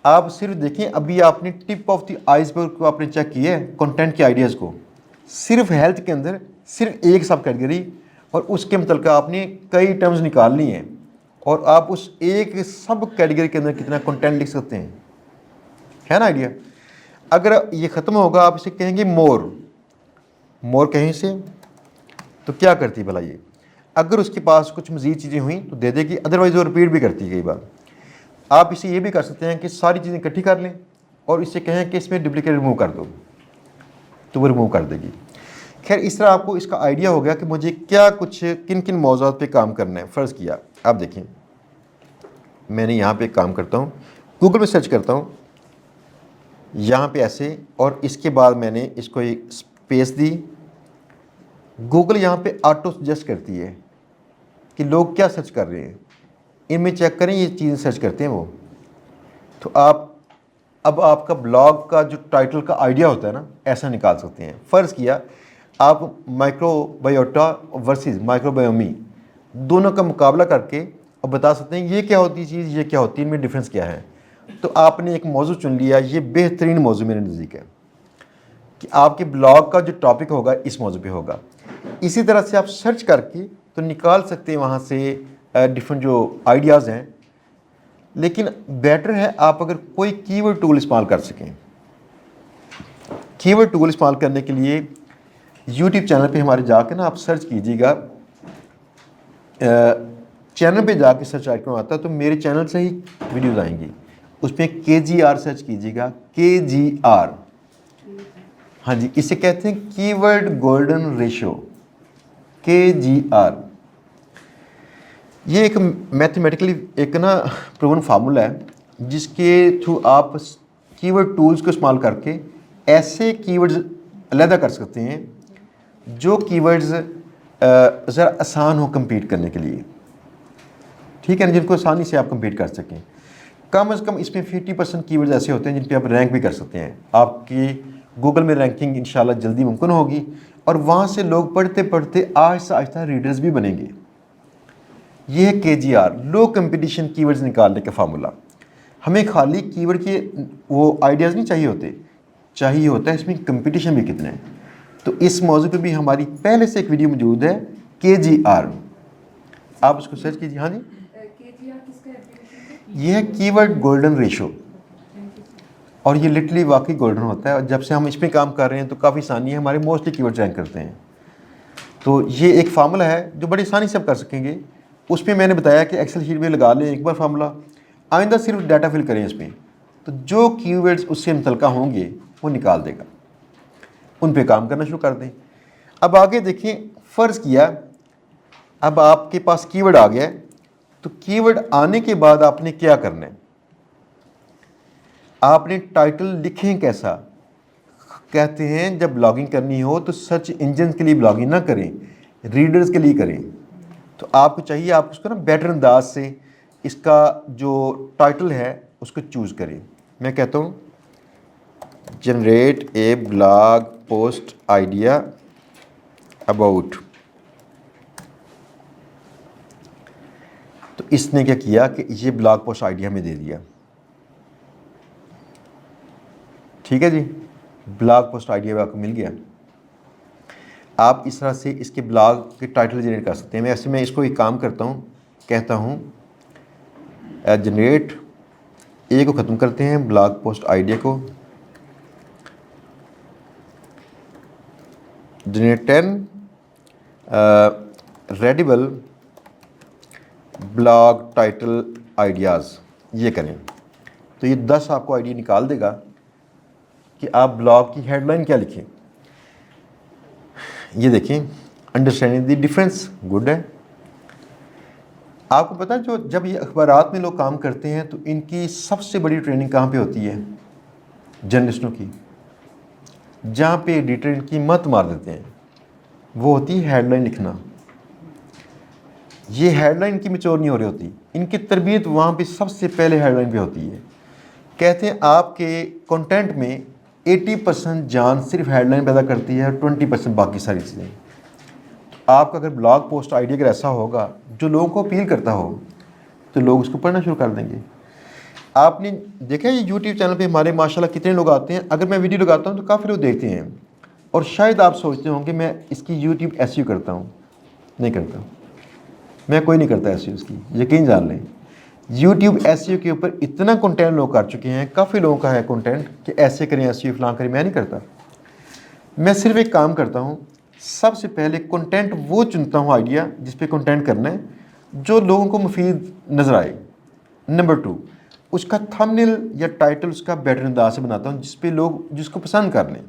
आप सिर्फ देखें अभी आपने टिप ऑफ द आइसबर्ग को आपने चेक किया है कंटेंट के आइडियाज़ को, सिर्फ हेल्थ के अंदर सिर्फ एक सब कैटेगरी और उसके मतलब आपने कई टर्म्स निकाल ली हैं और आप उस एक सब कैटेगरी के अंदर कितना कंटेंट लिख सकते हैं, है ना आइडिया। अगर ये ख़त्म होगा आप इसे कहेंगे मोर कहीं से, तो क्या करती भला ये, अगर उसके पास कुछ मज़ीद चीज़ें हुई तो दे देगी, अदरवाइज़ वो रिपीट भी करती है कई बार। आप इसे ये भी कर सकते हैं कि सारी चीज़ें इकट्ठी कर लें और इससे कहें कि इसमें डुप्लीकेट रिमूव कर दो, तो वो रिमूव कर देगी। खैर इस तरह आपको इसका आइडिया हो गया कि मुझे क्या कुछ किन किन मौज़ूआत पे काम करना है। फ़र्ज़ किया आप देखें मैंने यहाँ पे काम करता हूँ, गूगल में सर्च करता हूँ यहाँ पे ऐसे, और इसके बाद मैंने इसको एक स्पेस दी, गूगल यहाँ पे ऑटो सजेस्ट करती है कि लोग क्या सर्च कर रहे हैं, इनमें चेक करें ये चीज़ें सर्च करते हैं वो। तो आप अब आपका ब्लॉग का जो टाइटल का आइडिया होता है ना ऐसा निकाल सकते हैं। फ़र्ज़ किया आप माइक्रोबायोटा वर्सेस माइक्रोबायोमी दोनों का मुकाबला करके और बता सकते हैं ये क्या होती है चीज़, ये क्या होती है, इनमें डिफरेंस क्या है। तो आपने एक मौजू चुन लिया, ये बेहतरीन मौजू मेरे नज़दीक है कि आपके ब्लॉग का जो टॉपिक होगा इस मौजू पे होगा। इसी तरह से आप सर्च करके तो निकाल सकते हैं वहाँ से डिफरेंट जो आइडियाज़ हैं, लेकिन बेटर है आप अगर कोई कीवर्ड टूल इस्तेमाल कर सकें। कीवर्ड टूल इस्तेमाल करने के लिए यूट्यूब चैनल पे हमारे जाके ना आप सर्च कीजिएगा, चैनल पे जाके सर्च आइकन आता है तो मेरे चैनल से ही वीडियोज़ आएंगी, उसमें KGR सर्च कीजिएगा, KGR, हाँ जी इसे कहते हैं कीवर्ड गोल्डन रेशो, KGR। ये एक मैथमेटिकली एक ना प्रूवन फार्मूला है जिसके थ्रू आप कीवर्ड टूल्स को इस्तेमाल करके ऐसे कीवर्ड्स अलहदा कर सकते हैं जो कीवर्ड्स ज़रा आसान हो compete करने के लिए, ठीक है ना, जिनको आसानी से आप compete कर सकें। कम से कम इसमें 50% कीवर्ड्स ऐसे होते हैं जिन पे आप रैंक भी कर सकते हैं। आपकी गूगल में रैंकिंग इंशाल्लाह जल्दी मुमकिन होगी और वहाँ से लोग पढ़ते पढ़ते आहिस्ता आहिस्ता रीडर्स भी बनेंगे। ये है KGR, लो कंपटीशन कीवर्ड्स निकालने का फार्मूला। हमें खाली कीवर्ड के वो आइडियाज़ नहीं चाहिए होता है इसमें कंपटीशन भी कितना है। तो इस मौजू पे भी हमारी पहले से एक वीडियो मौजूद है KGR, आप उसको सर्च कीजिए। हाँ जी, ये है कीवर्ड गोल्डन रेशो, और ये लिटरली वाकई गोल्डन होता है। और जब से हम इस पर काम कर रहे हैं तो काफ़ी आसानी है, हमारे मोस्टली कीवर्ड रैंक करते हैं। तो ये एक फार्मूला है जो बड़ी आसानी से आप कर सकेंगे। उस पर मैंने बताया कि एक्सेल शीट में लगा लें एक बार फार्मूला, आइंदा सिर्फ डाटा फिल करें इसमें, तो जो कीवर्ड्स उससे मुतल्लिका होंगे वो निकाल देगा, उन पे काम करना शुरू कर दें। अब आगे देखें, फ़र्ज़ किया अब आपके पास कीवर्ड आ गया है, तो कीवर्ड आने के बाद आपने क्या करना है, आपने टाइटल लिखें कैसा। कहते हैं जब ब्लॉगिंग करनी हो तो सर्च इंजन के लिए ब्लॉगिंग ना करें, रीडर्स के लिए करें। तो आपको चाहिए आप उसको ना बेटर अंदाज से इसका जो टाइटल है उसको चूज़ करें। मैं कहता हूँ generate a blog post idea about, तो इसने क्या किया कि ये ब्लॉग पोस्ट आइडिया में दे दिया। ठीक है जी, ब्लॉग पोस्ट आइडिया आपको मिल गया। आप इस तरह से इसके ब्लॉग के टाइटल जनरेट कर सकते हैं। वैसे मैं इसको एक काम करता हूँ, कहता हूँ जनरेट ए को ख़त्म करते हैं, ब्लॉग पोस्ट आइडिया को जनरेट 10 रेडिबल ब्लॉग टाइटल आइडियाज़, ये करें तो ये 10 आपको आइडिया निकाल देगा कि आप ब्लॉग की हेडलाइन क्या लिखें। ये देखें, अंडरस्टैंडिंग द डिफरेंस, गुड है। आपको पता है जो जब ये अखबारात में लोग काम करते हैं तो इनकी सबसे बड़ी ट्रेनिंग कहाँ पे होती है, जर्नलिस्टों की, जहाँ पे एडिटर इनकी मत मार देते हैं, वो होती है हेडलाइन लिखना। ये हेडलाइन इनकी मैच्योर नहीं हो रही होती, इनकी तरबियत वहाँ पे सबसे पहले हेडलाइन पे होती है। कहते हैं आपके कंटेंट में 80% जान सिर्फ हेडलाइन पैदा करती है और 20% बाकी सारी चीज़ें। तो आपका अगर ब्लॉग पोस्ट आइडिया अगर ऐसा होगा जो लोगों को अपील करता हो तो लोग उसको पढ़ना शुरू कर देंगे। आपने देखा ये यूट्यूब चैनल पे हमारे माशाल्लाह कितने लोग आते हैं, अगर मैं वीडियो लगाता हूँ तो काफ़ी लोग देखते हैं। और शायद आप सोचते होंगे मैं इसकी यूट्यूब एसईओ करता हूँ, नहीं करता, मैं कोई नहीं करता एसईओ इसकी, यकीन जान लें। यूट्यूब एसईओ के ऊपर इतना कंटेंट लोग कर चुके हैं, काफ़ी लोगों का है कंटेंट कि ऐसे करें एसईओ फलां करें, मैं नहीं करता। मैं सिर्फ एक काम करता हूँ, सबसे पहले कंटेंट वो चुनता हूँ आइडिया जिस पे कंटेंट करना है जो लोगों को मुफीद नज़र आए। नंबर 2, उसका थंबनेल या टाइटल उसका बेटर अंदाज से बनाता हूँ जिस पे लोग जिसको पसंद कर लें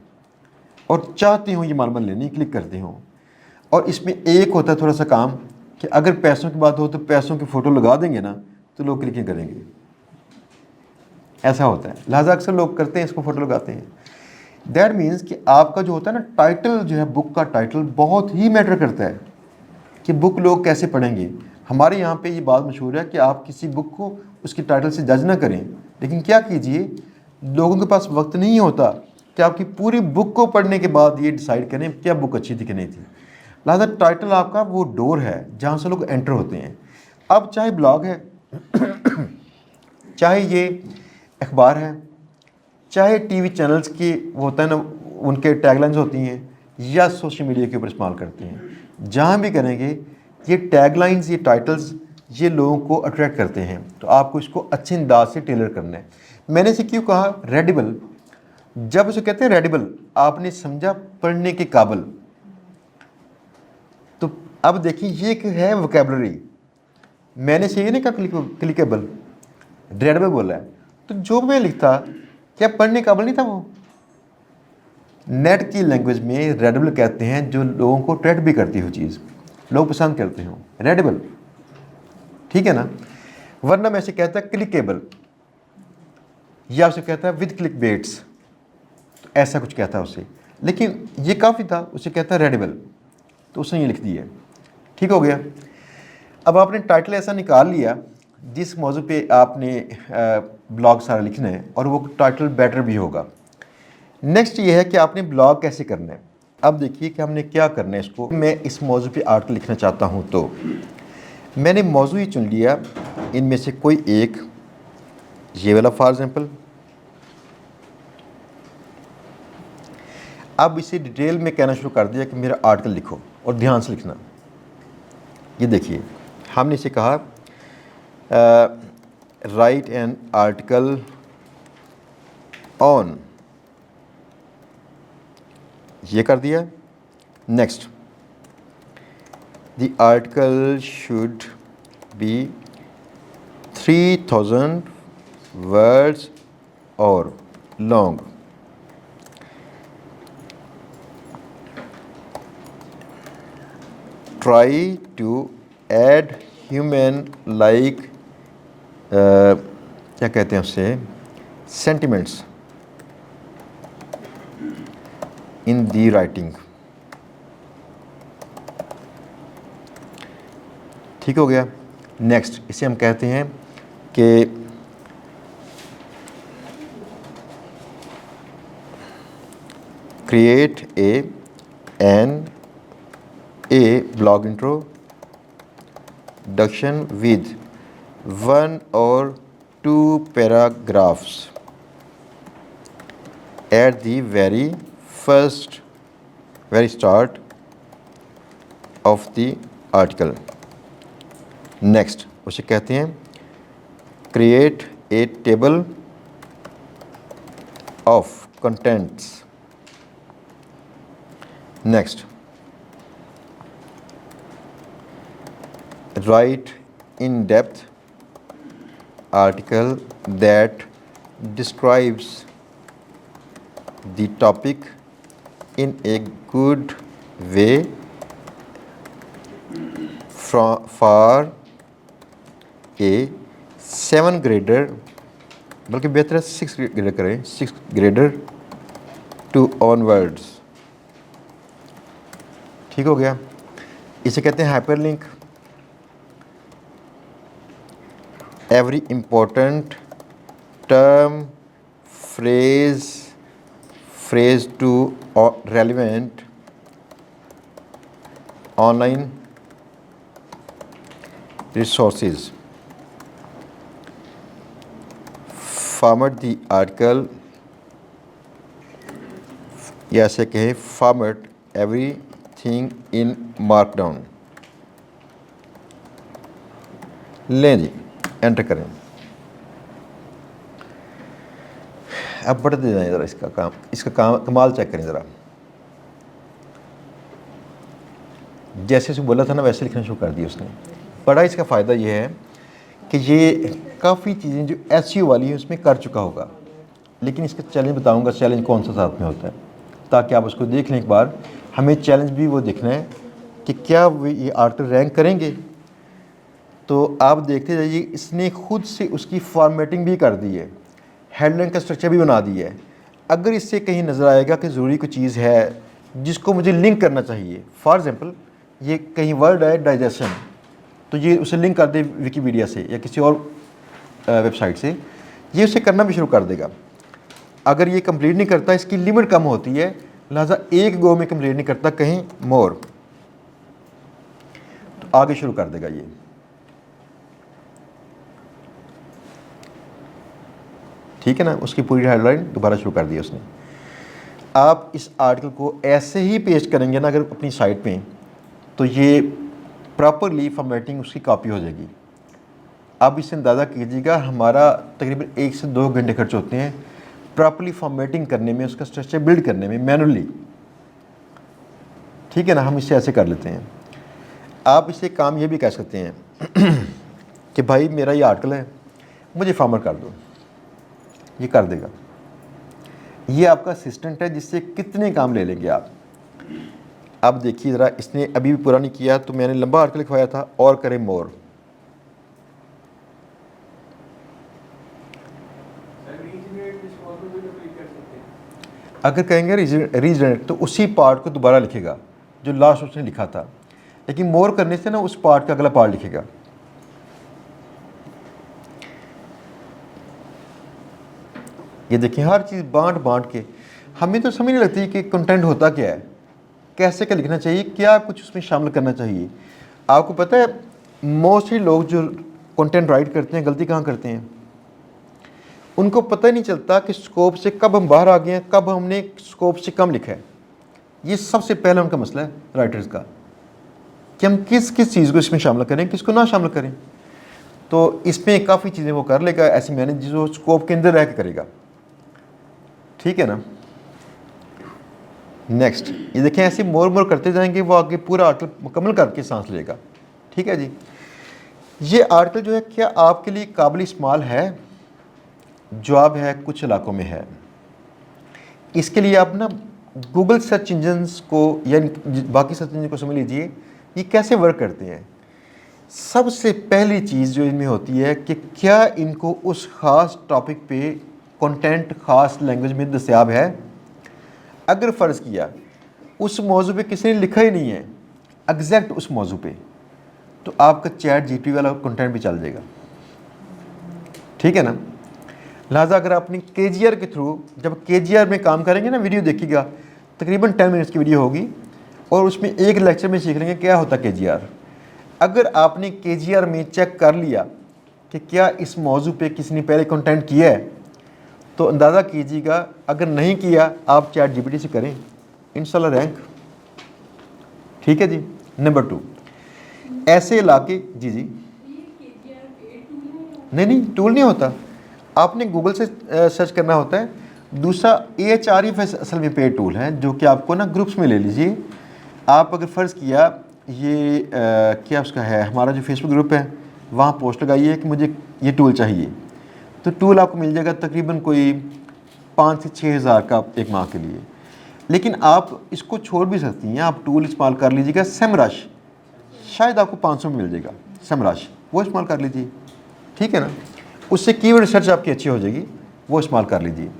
और चाहते हो ये मालूमात लेनी, क्लिक करते हो। और इसमें एक होता है थोड़ा सा काम कि अगर पैसों की बात हो तो पैसों की फ़ोटो लगा देंगे ना तो लोग क्लिक करेंगे, ऐसा होता है। लिहाजा अक्सर लोग करते हैं, इसको फ़ोटो लगाते हैं। दैट मीन्स कि आपका जो होता है ना टाइटल जो है, बुक का टाइटल बहुत ही मैटर करता है कि बुक लोग कैसे पढ़ेंगे। हमारे यहाँ पे ये बात मशहूर है कि आप किसी बुक को उसकी टाइटल से जज ना करें, लेकिन क्या कीजिए, लोगों के पास वक्त नहीं होता कि आपकी पूरी बुक को पढ़ने के बाद ये डिसाइड करें क्या बुक अच्छी थी कि नहीं थी। लिहाजा टाइटल आपका वो डोर है जहाँ से लोग एंटर होते हैं। अब चाहे ब्लॉग है चाहे ये अखबार है, चाहे टीवी चैनल्स की वो होता है ना उनके टैगलाइंस होती हैं, या सोशल मीडिया के ऊपर इस्तेमाल करते हैं, जहाँ भी करेंगे ये टैगलाइंस, ये टाइटल्स ये लोगों को अट्रैक्ट करते हैं। तो आपको इसको अच्छे अंदाज से टेलर करना है। मैंने इसे क्यों कहा रेडिबल, जब उसे कहते हैं रेडिबल आपने समझा पढ़ने के काबिल। तो अब देखिए ये एक है वोकैबुलरी, मैंने से ये नहीं कहा क्लिकेबल, रेडिबल बोला है। तो जो मैं लिखता क्या पढ़ने काबिल नहीं था वो। नेट की लैंग्वेज में रेडिबल कहते हैं जो लोगों को अट्रैक्ट भी करती हो चीज़, लोग पसंद करते हो, रेडिबल, ठीक है ना। वरना मैं से कहता क्लिकेबल या उसे कहता है विद क्लिक बेट्स, तो ऐसा कुछ कहता है उसे, लेकिन ये काफ़ी था, उसे कहता है रेडिबल, तो उसने ये लिख दिया, ठीक हो गया। अब आपने टाइटल ऐसा निकाल लिया जिस मौजू पे आपने ब्लॉग सारा लिखना है और वो टाइटल बेटर भी होगा। नेक्स्ट ये है कि आपने ब्लॉग कैसे करना है। अब देखिए कि हमने क्या करना है इसको। मैं इस मौजू पे आर्टिकल लिखना चाहता हूँ तो मैंने मौजू ही चुन लिया, इनमें से कोई एक, ये वाला फॉर एग्जाम्पल। अब इसे डिटेल में कहना शुरू कर दिया कि मेरा आर्टिकल लिखो और ध्यान से लिखना। ये देखिए हमने इसे कहा राइट एन आर्टिकल ऑन, ये कर दिया। Next, the article should be 3000 words और long. Try to add human like क्या कहते हैं उससे, सेंटिमेंट्स इन दी राइटिंग। ठीक हो गया। नेक्स्ट, इसे हम कहते हैं कि create a blog introduction with 1 or 2 paragraphs at the very start of the article. Next, उसे कहते हैं create a table of contents. Next, write in-depth article that describes the topic in a good way for a 7 grader, बल्कि बेहतर है 6 grader करें, 6 grader to onwards। ठीक हो गया। इसे कहते हैं hyperlink. Every important term, phrase to relevant online resources. Format the article, या ऐसे कहें format everything in markdown। लें जी, एंटर करें। अब बढ़ते जाएं ज़रा इसका कमाल चेक करें ज़रा। जैसे उसने बोला था ना वैसे लिखना शुरू कर दिया उसने। बड़ा इसका फ़ायदा ये है कि ये काफ़ी चीज़ें जो SEO वाली हैं उसमें कर चुका होगा, लेकिन इसका चैलेंज बताऊंगा, चैलेंज कौन सा साथ में होता है, ताकि आप उसको देख लें एक बार। हमें चैलेंज भी वो देखना है कि क्या वो ये आर्टिकल रैंक करेंगे। तो आप देखते जाइए, इसने खुद से उसकी फॉर्मेटिंग भी कर दी है, हेडलाइन का स्ट्रक्चर भी बना दिया है। अगर इससे कहीं नज़र आएगा कि ज़रूरी कोई चीज़ है जिसको मुझे लिंक करना चाहिए, फॉर एग्ज़ाम्पल ये कहीं वर्ड है डाइजेशन, तो ये उसे लिंक कर दे विकीपीडिया से या किसी और वेबसाइट से, ये उसे करना भी शुरू कर देगा। अगर ये कंप्लीट नहीं करता, इसकी लिमिट कम होती है, लिहाजा एक गो में कंप्लीट नहीं करता, कहीं मोर, तो आगे शुरू कर देगा ये। ठीक है ना, उसकी पूरी हेडलाइन दोबारा शुरू कर दी उसने। आप इस आर्टिकल को ऐसे ही पेस्ट करेंगे ना अगर अपनी साइट पे, तो ये प्रॉपरली फॉर्मेटिंग उसकी कॉपी हो जाएगी। आप इससे अंदाज़ा कीजिएगा, हमारा तकरीबन 1 से 2 घंटे खर्च होते हैं प्रॉपरली फॉर्मेटिंग करने में, उसका स्ट्रक्चर बिल्ड करने में मैनुअली। ठीक है ना, हम इसे ऐसे कर लेते हैं। आप इसे काम ये भी कह सकते हैं कि भाई मेरा ये आर्टिकल है, मुझे फॉर्मेट कर दो, ये कर देगा। ये आपका असिस्टेंट है जिससे कितने काम ले लेंगे आप। अब देखिए ज़रा, इसने अभी भी पूरा नहीं किया, तो मैंने लंबा आर्टिकल लिखवाया था, और करें मोर। अगर कहेंगे रीजनरेट तो उसी पार्ट को दोबारा लिखेगा जो लास्ट उसने लिखा था, लेकिन मोर करने से ना उस पार्ट का अगला पार्ट लिखेगा। ये देखिए हर चीज़ बांट बांट के, हमें तो समझ नहीं लगती कि कंटेंट होता क्या है, कैसे क्या लिखना चाहिए, क्या कुछ उसमें शामिल करना चाहिए। आपको पता है मोस्टली लोग जो कंटेंट राइट करते हैं गलती कहाँ करते हैं, उनको पता ही नहीं चलता कि स्कोप से कब हम बाहर आ गए हैं, कब हमने स्कोप से कम लिखा है। ये सबसे पहला उनका मसला है राइटर्स का, कि हम किस किस चीज़ को इसमें शामिल करें, किसको ना शामिल करें। तो इसमें काफ़ी चीज़ें वो कर लेगा ऐसी मैनेज जो स्कोप के अंदर रह के करेगा, ठीक है ना। नेक्स्ट ये देखें, ऐसे मोर करते जाएंगे, वो आगे पूरा आर्टिकल मुकम्मल करके सांस लेगा, ठीक है जी। ये आर्टिकल जो है क्या आपके लिए काबिल इस्तेमाल है? जवाब है कुछ इलाकों में है। इसके लिए आप ना गूगल सर्च इंजन्स को या बाकी सर्च इंजन को समझ लीजिए ये कैसे वर्क करते हैं। सबसे पहली चीज़ जो इनमें होती है कि क्या इनको उस ख़ास टॉपिक पे कंटेंट ख़ास लैंग्वेज में दस्तियाब है। अगर फ़र्ज़ किया उस मौजू पे किसी ने लिखा ही नहीं है एग्जैक्ट उस मौजू पे, तो आपका चैट जीपीटी वाला कंटेंट भी चल जाएगा, ठीक है ना। लिहाजा अगर आपने केजीआर के थ्रू, जब केजीआर में काम करेंगे ना, वीडियो देखिएगा, तकरीबन 10 मिनट्स की वीडियो होगी और उसमें एक लेक्चर में सीख लेंगे क्या होता है केजीआर। अगर आपने केजीआर में चेक कर लिया कि क्या इस मौजू पे किसी ने पहले कंटेंट किया है, तो अंदाज़ा कीजिएगा, अगर नहीं किया आप चैट जीपीटी से करें, इंशाल्लाह रैंक, ठीक है जी। नंबर 2, ऐसे इलाके, जी जी नहीं टूल नहीं होता, आपने गूगल से सर्च करना होता है। दूसरा AHREFS असल में पेड टूल है जो कि आपको ना ग्रुप्स में ले लीजिए। आप अगर फ़र्ज़ किया ये क्या उसका है, हमारा जो फेसबुक ग्रुप है वहाँ पोस्ट लगाइए कि मुझे ये टूल चाहिए, तो टूल आपको मिल जाएगा तकरीबन कोई 5 से 6 हज़ार का एक माह के लिए। लेकिन आप इसको छोड़ भी सकती हैं, आप टूल इस्तेमाल कर लीजिएगा सेमरश, शायद आपको 500 में मिल जाएगा सेमरश, वो इस्तेमाल कर लीजिए, ठीक है ना। उससे कीवर्ड रिसर्च आपकी अच्छी हो जाएगी, वो इस्तेमाल कर लीजिए।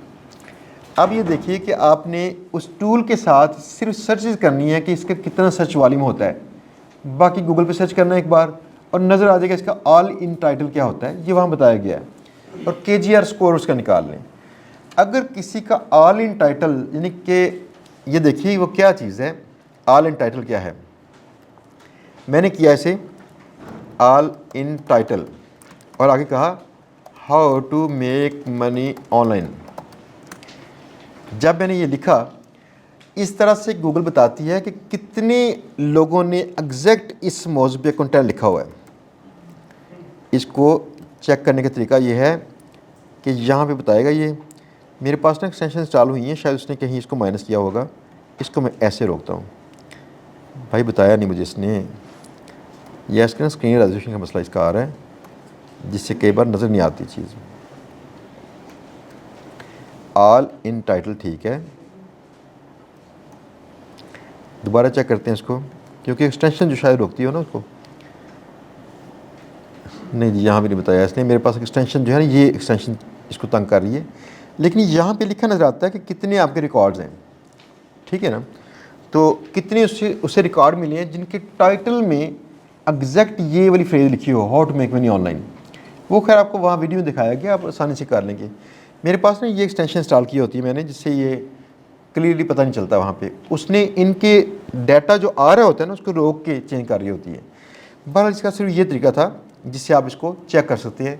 अब ये देखिए कि आपने उस टूल के साथ सिर्फ सर्चेज करनी है कि इसका कितना सर्च वॉल्यूम होता है, बाकी गूगल पे सर्च करना है एक बार और नज़र आ जाएगा इसका ऑल इन टाइटल क्या होता है, ये वहाँ बताया गया है, और केजीआर स्कोर उसका निकाल लें। अगर किसी का ऑल इन टाइटल यानी कि ये देखिए वो क्या चीज़ है, ऑल इन टाइटल क्या है, मैंने किया इसे ऑल इन टाइटल और आगे कहा how to make money online. जब मैंने ये लिखा, इस तरह से गूगल बताती है कि कितने लोगों ने एग्जैक्ट इस मौजू पे कंटेंट लिखा हुआ है। इसको चेक करने का तरीका ये है कि यहाँ पे बताएगा, ये मेरे पास ना एक्सटेंशन चालू हुई हैं, शायद उसने कहीं इसको माइनस किया होगा, इसको मैं ऐसे रोकता हूँ, भाई बताया नहीं मुझे इसने। यह इसका स्क्रीन रेजोल्यूशन का मसला इसका आ रहा है जिससे कई बार नज़र नहीं आती चीज़। ऑल इन टाइटल ठीक है, दोबारा चेक करते हैं इसको, क्योंकि एक्सटेंशन जो शायद रोकती हो ना उसको, नहीं जी यहाँ भी नहीं बताया इसने। मेरे पास एक्सटेंशन जो है ना, ये एक्सटेंशन इसको तंग कर रही है, लेकिन यहाँ पे लिखा नज़र आता है कि कितने आपके रिकॉर्ड्स हैं, ठीक है ना। तो कितने उससे रिकॉर्ड मिले हैं जिनके टाइटल में एग्जैक्ट ये वाली फ्रेज लिखी हो, how to make money online. वो खैर आपको वहाँ वीडियो में दिखाया गया, आप आसानी से कर लेंगे। मेरे पास ना ये एक्सटेंशन इंस्टॉल की होती है मैंने, जिससे ये क्लियरली पता नहीं चलता वहाँ पे। उसने इनके डाटा जो आ रहा होता है ना उसको रोक के चेंज कर रही होती है। बहरहाल इसका सिर्फ ये तरीका था जिससे आप इसको चेक कर सकते हैं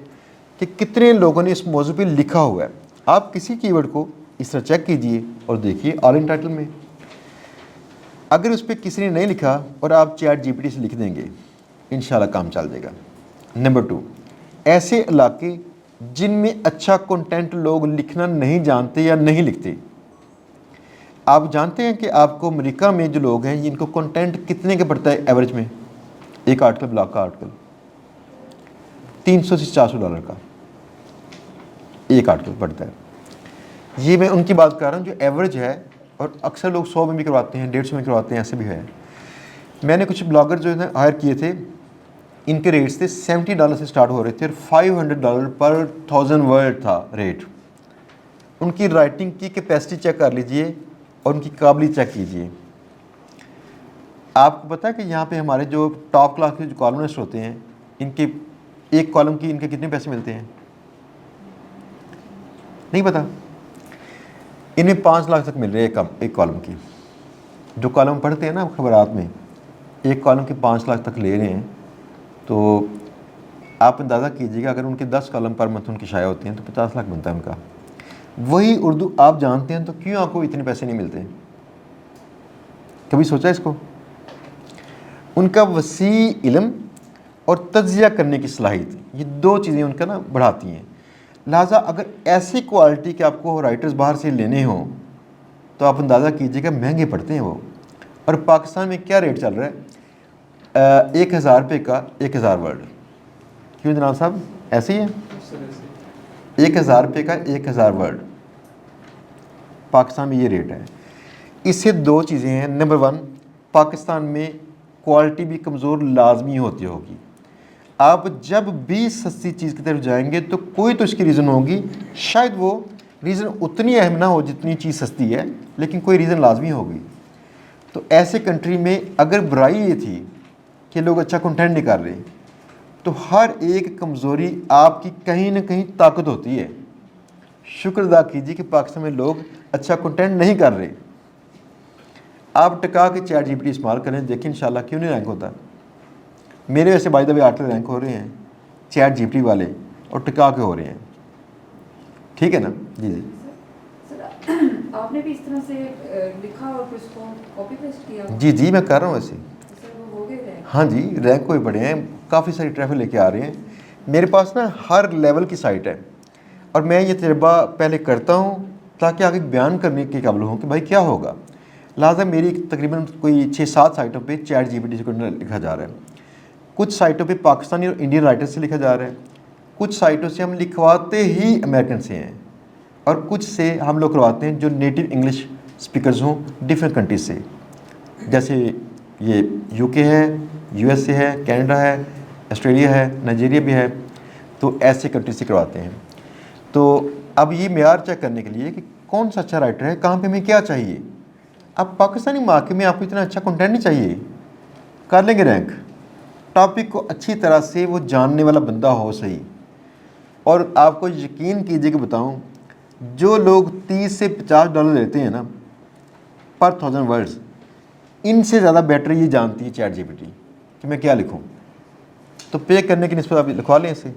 कि कितने लोगों ने इस मौजू पे लिखा हुआ है। आप किसी कीवर्ड को इस तरह चेक कीजिए और देखिए ऑल इन टाइटल में, अगर उस पर किसी ने नहीं लिखा और आप चैट जीपीटी से लिख देंगे, इंशाल्लाह काम चल जाएगा। नंबर 2, ऐसे इलाके जिनमें अच्छा कंटेंट लोग लिखना नहीं जानते या नहीं लिखते। आप जानते हैं कि आपको अमेरिका में जो लोग हैं इनको कंटेंट कितने का पड़ता है एवरेज में, एक आर्टिकल, ब्लॉग का आर्टिकल $300 से $400 का एक आर्टिकल पड़ता है। ये मैं उनकी बात कर रहा हूँ जो एवरेज है, और अक्सर लोग 100 में भी करवाते हैं, 150 में करवाते हैं, ऐसे भी है। मैंने कुछ ब्लॉगर जो है हायर किए थे, इनके रेट्स थे $70 से स्टार्ट हो रहे थे और $500 पर 1000 वर्ड था रेट। उनकी राइटिंग की कैपेसिटी चेक कर लीजिए और उनकी काबिलियत चेक कीजिए। आपको पता है कि यहाँ पे हमारे जो टॉप क्लास के जो कॉलमनिस्ट होते हैं, इनके एक कॉलम की इनके कितने पैसे मिलते हैं? नहीं पता। इन्हें 5 लाख तक मिल रही है एक कॉलम की। जो कॉलम पढ़ते हैं ना खबरात में, एक कॉलम के 5 लाख तक ले रहे हैं। तो आप अंदाज़ा कीजिएगा अगर उनके 10 कॉलम पर मंथ उनकी शाया होती हैं तो 50 लाख बनता है उनका। वही उर्दू आप जानते हैं तो क्यों आपको इतने पैसे नहीं मिलते? कभी सोचा इसको? उनका वसी इल्म और तज्जिया करने की सलाहियत, ये 2 चीज़ें उनका ना बढ़ाती हैं। लिहाजा अगर ऐसी क्वालिटी के आपको राइटर्स बाहर से लेने हों तो आप अंदाज़ा कीजिएगा महंगे पड़ते हैं वो। और पाकिस्तान में क्या रेट चल रहा है? 1000 रुपये का 1000 वर्ड। क्यों जनाब साहब, ऐसे ही है? 1000 रुपये का 1000 वर्ड पाकिस्तान में ये रेट है। इससे 2 चीज़ें हैं। नंबर 1, पाकिस्तान में क्वालिटी भी कमज़ोर लाजमी होती होगी। आप जब भी सस्ती चीज़ की तरफ जाएंगे तो कोई तो इसकी रीज़न होगी, शायद वो रीज़न उतनी अहम ना हो जितनी चीज़ सस्ती है, लेकिन कोई रीज़न लाजमी होगी। तो ऐसे कंट्री में अगर बुराई ये थी कि लोग अच्छा कंटेंट नहीं कर रहे, तो हर एक कमज़ोरी आपकी कहीं ना कहीं ताकत होती है। शुक्र अदा कीजिए कि पाकिस्तान में लोग अच्छा कंटेंट नहीं कर रहे। आप टिका के चैट जीपीटी इस्तेमाल करें, देखिए इंशाल्लाह क्यों नहीं रैंक होता। मेरे वैसे by the way article rank हो रहे हैं चैट जीपीटी वाले, और टिका के हो रहे हैं। ठीक है ना जी? जी सर आपने भी इस तरह से लिखा और फिर उसको कॉपी पेस्ट किया? जी मैं कर रहा हूँ ऐसे। सर वो हो गए रैंक? हाँ जी, रैंक हुए पड़े हैं, काफ़ी सारी ट्रैफिक लेके आ रहे हैं। मेरे पास ना हर लेवल की साइट है और मैं ये तजर्बा पहले करता हूँ ताकि आगे बयान करने के काबिल हूँ कि भाई क्या होगा। लिहाजा मेरी तकरीबन कोई 6-7 साइटों पे चैट जीपीटी से लिखा जा रहा है। कुछ साइटों पे पाकिस्तानी और इंडियन राइटर से लिखा जा रहा है, कुछ साइटों से हम लिखवाते ही अमेरिकन से हैं, और कुछ से हम लोग करवाते हैं जो नेटिव इंग्लिश स्पीकर्स हों डिफरेंट कंट्रीज से। जैसे ये यूके है, यूएसए है, कनाडा है, ऑस्ट्रेलिया है, नाइजीरिया भी है, तो ऐसे कंट्रीज से करवाते हैं। तो अब ये मेयार चेक करने के लिए कि कौन सा अच्छा राइटर है, कहाँ पे हमें क्या चाहिए। अब पाकिस्तानी मार्केट में आपको इतना अच्छा कंटेंट नहीं चाहिए, कर लेंगे रैंक। टॉपिक को अच्छी तरह से वो जानने वाला बंदा हो सही। और आपको यकीन कीजिए कि बताऊं, जो लोग 30 से $50 लेते हैं ना पर 1000 वर्ड्स, इनसे ज़्यादा बेटर ये जानती है चैट जीपीटी कि मैं क्या लिखूं। तो पे करने की निस्बत आप लिखवा लें इसे।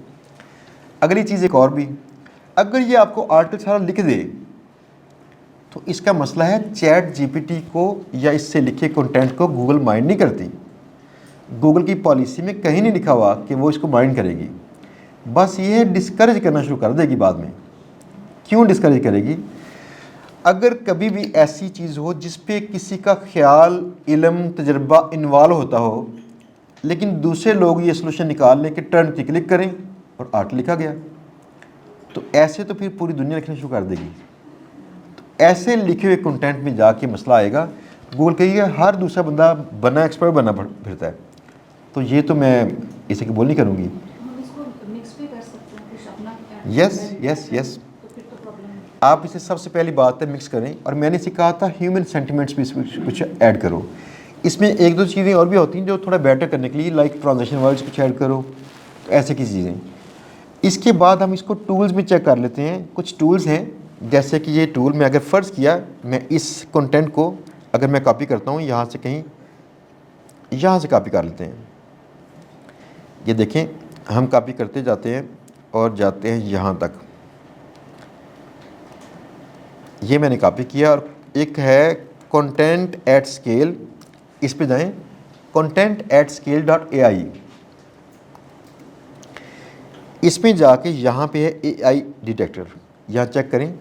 अगली चीज़ एक और भी, अगर ये आपको आर्टिकल सारा लिख दे तो इसका मसला है चैट जीपीटी को या इससे लिखे कंटेंट को गूगल माइंड नहीं करती। गूगल की पॉलिसी में कहीं नहीं लिखा हुआ कि वो इसको माइंड करेगी, बस ये डिस्करेज करना शुरू कर देगी बाद में। क्यों डिस्करेज करेगी? अगर कभी भी ऐसी चीज़ हो जिस पे किसी का ख्याल, इल्म, तजर्बा इन्वॉल्व होता हो, लेकिन दूसरे लोग ये सोल्यूशन निकालने के टर्न पे क्लिक करें और आर्ट लिखा गया, तो ऐसे तो फिर पूरी दुनिया लिखना शुरू कर देगी। तो ऐसे लिखे हुए कंटेंट में जाके मसला आएगा। गूगल कहिए हर दूसरा बंदा बना एक्सपर्ट बना फिरता है, तो ये तो मैं इसे की बोल नहीं करूँगी। हम इसको मिक्स भी कर सकते हैं, कुछ अपना यस तो फिर तो प्रॉब्लम है। आप इसे सबसे पहली बात है मिक्स करें। और मैंने इसे कहा था ह्यूमन सेंटिमेंट्स भी इसमें कुछ ऐड करो। इसमें 1-2 चीज़ें और भी होती हैं जो थोड़ा बेटर करने के लिए, लाइक ट्रांजेक्शन वर्ड्स कुछ ऐड करो, तो ऐसे की चीज़ें। इसके बाद हम इसको टूल्स में चेक कर लेते हैं। कुछ टूल्स हैं, जैसे कि ये टूल मैं अगर फ़र्ज़ किया मैं इस कंटेंट को अगर मैं कॉपी करता हूँ यहाँ से, कहीं यहाँ से कॉपी कर लेते हैं। ये देखें, हम कॉपी करते जाते हैं और जाते हैं यहाँ तक। ये मैंने कॉपी किया। और एक है कंटेंट एट स्केल, इस पे जाएं, content@scale.ai। इसमें जाके यहाँ पे है AI डिटेक्टर, यहाँ चेक करें।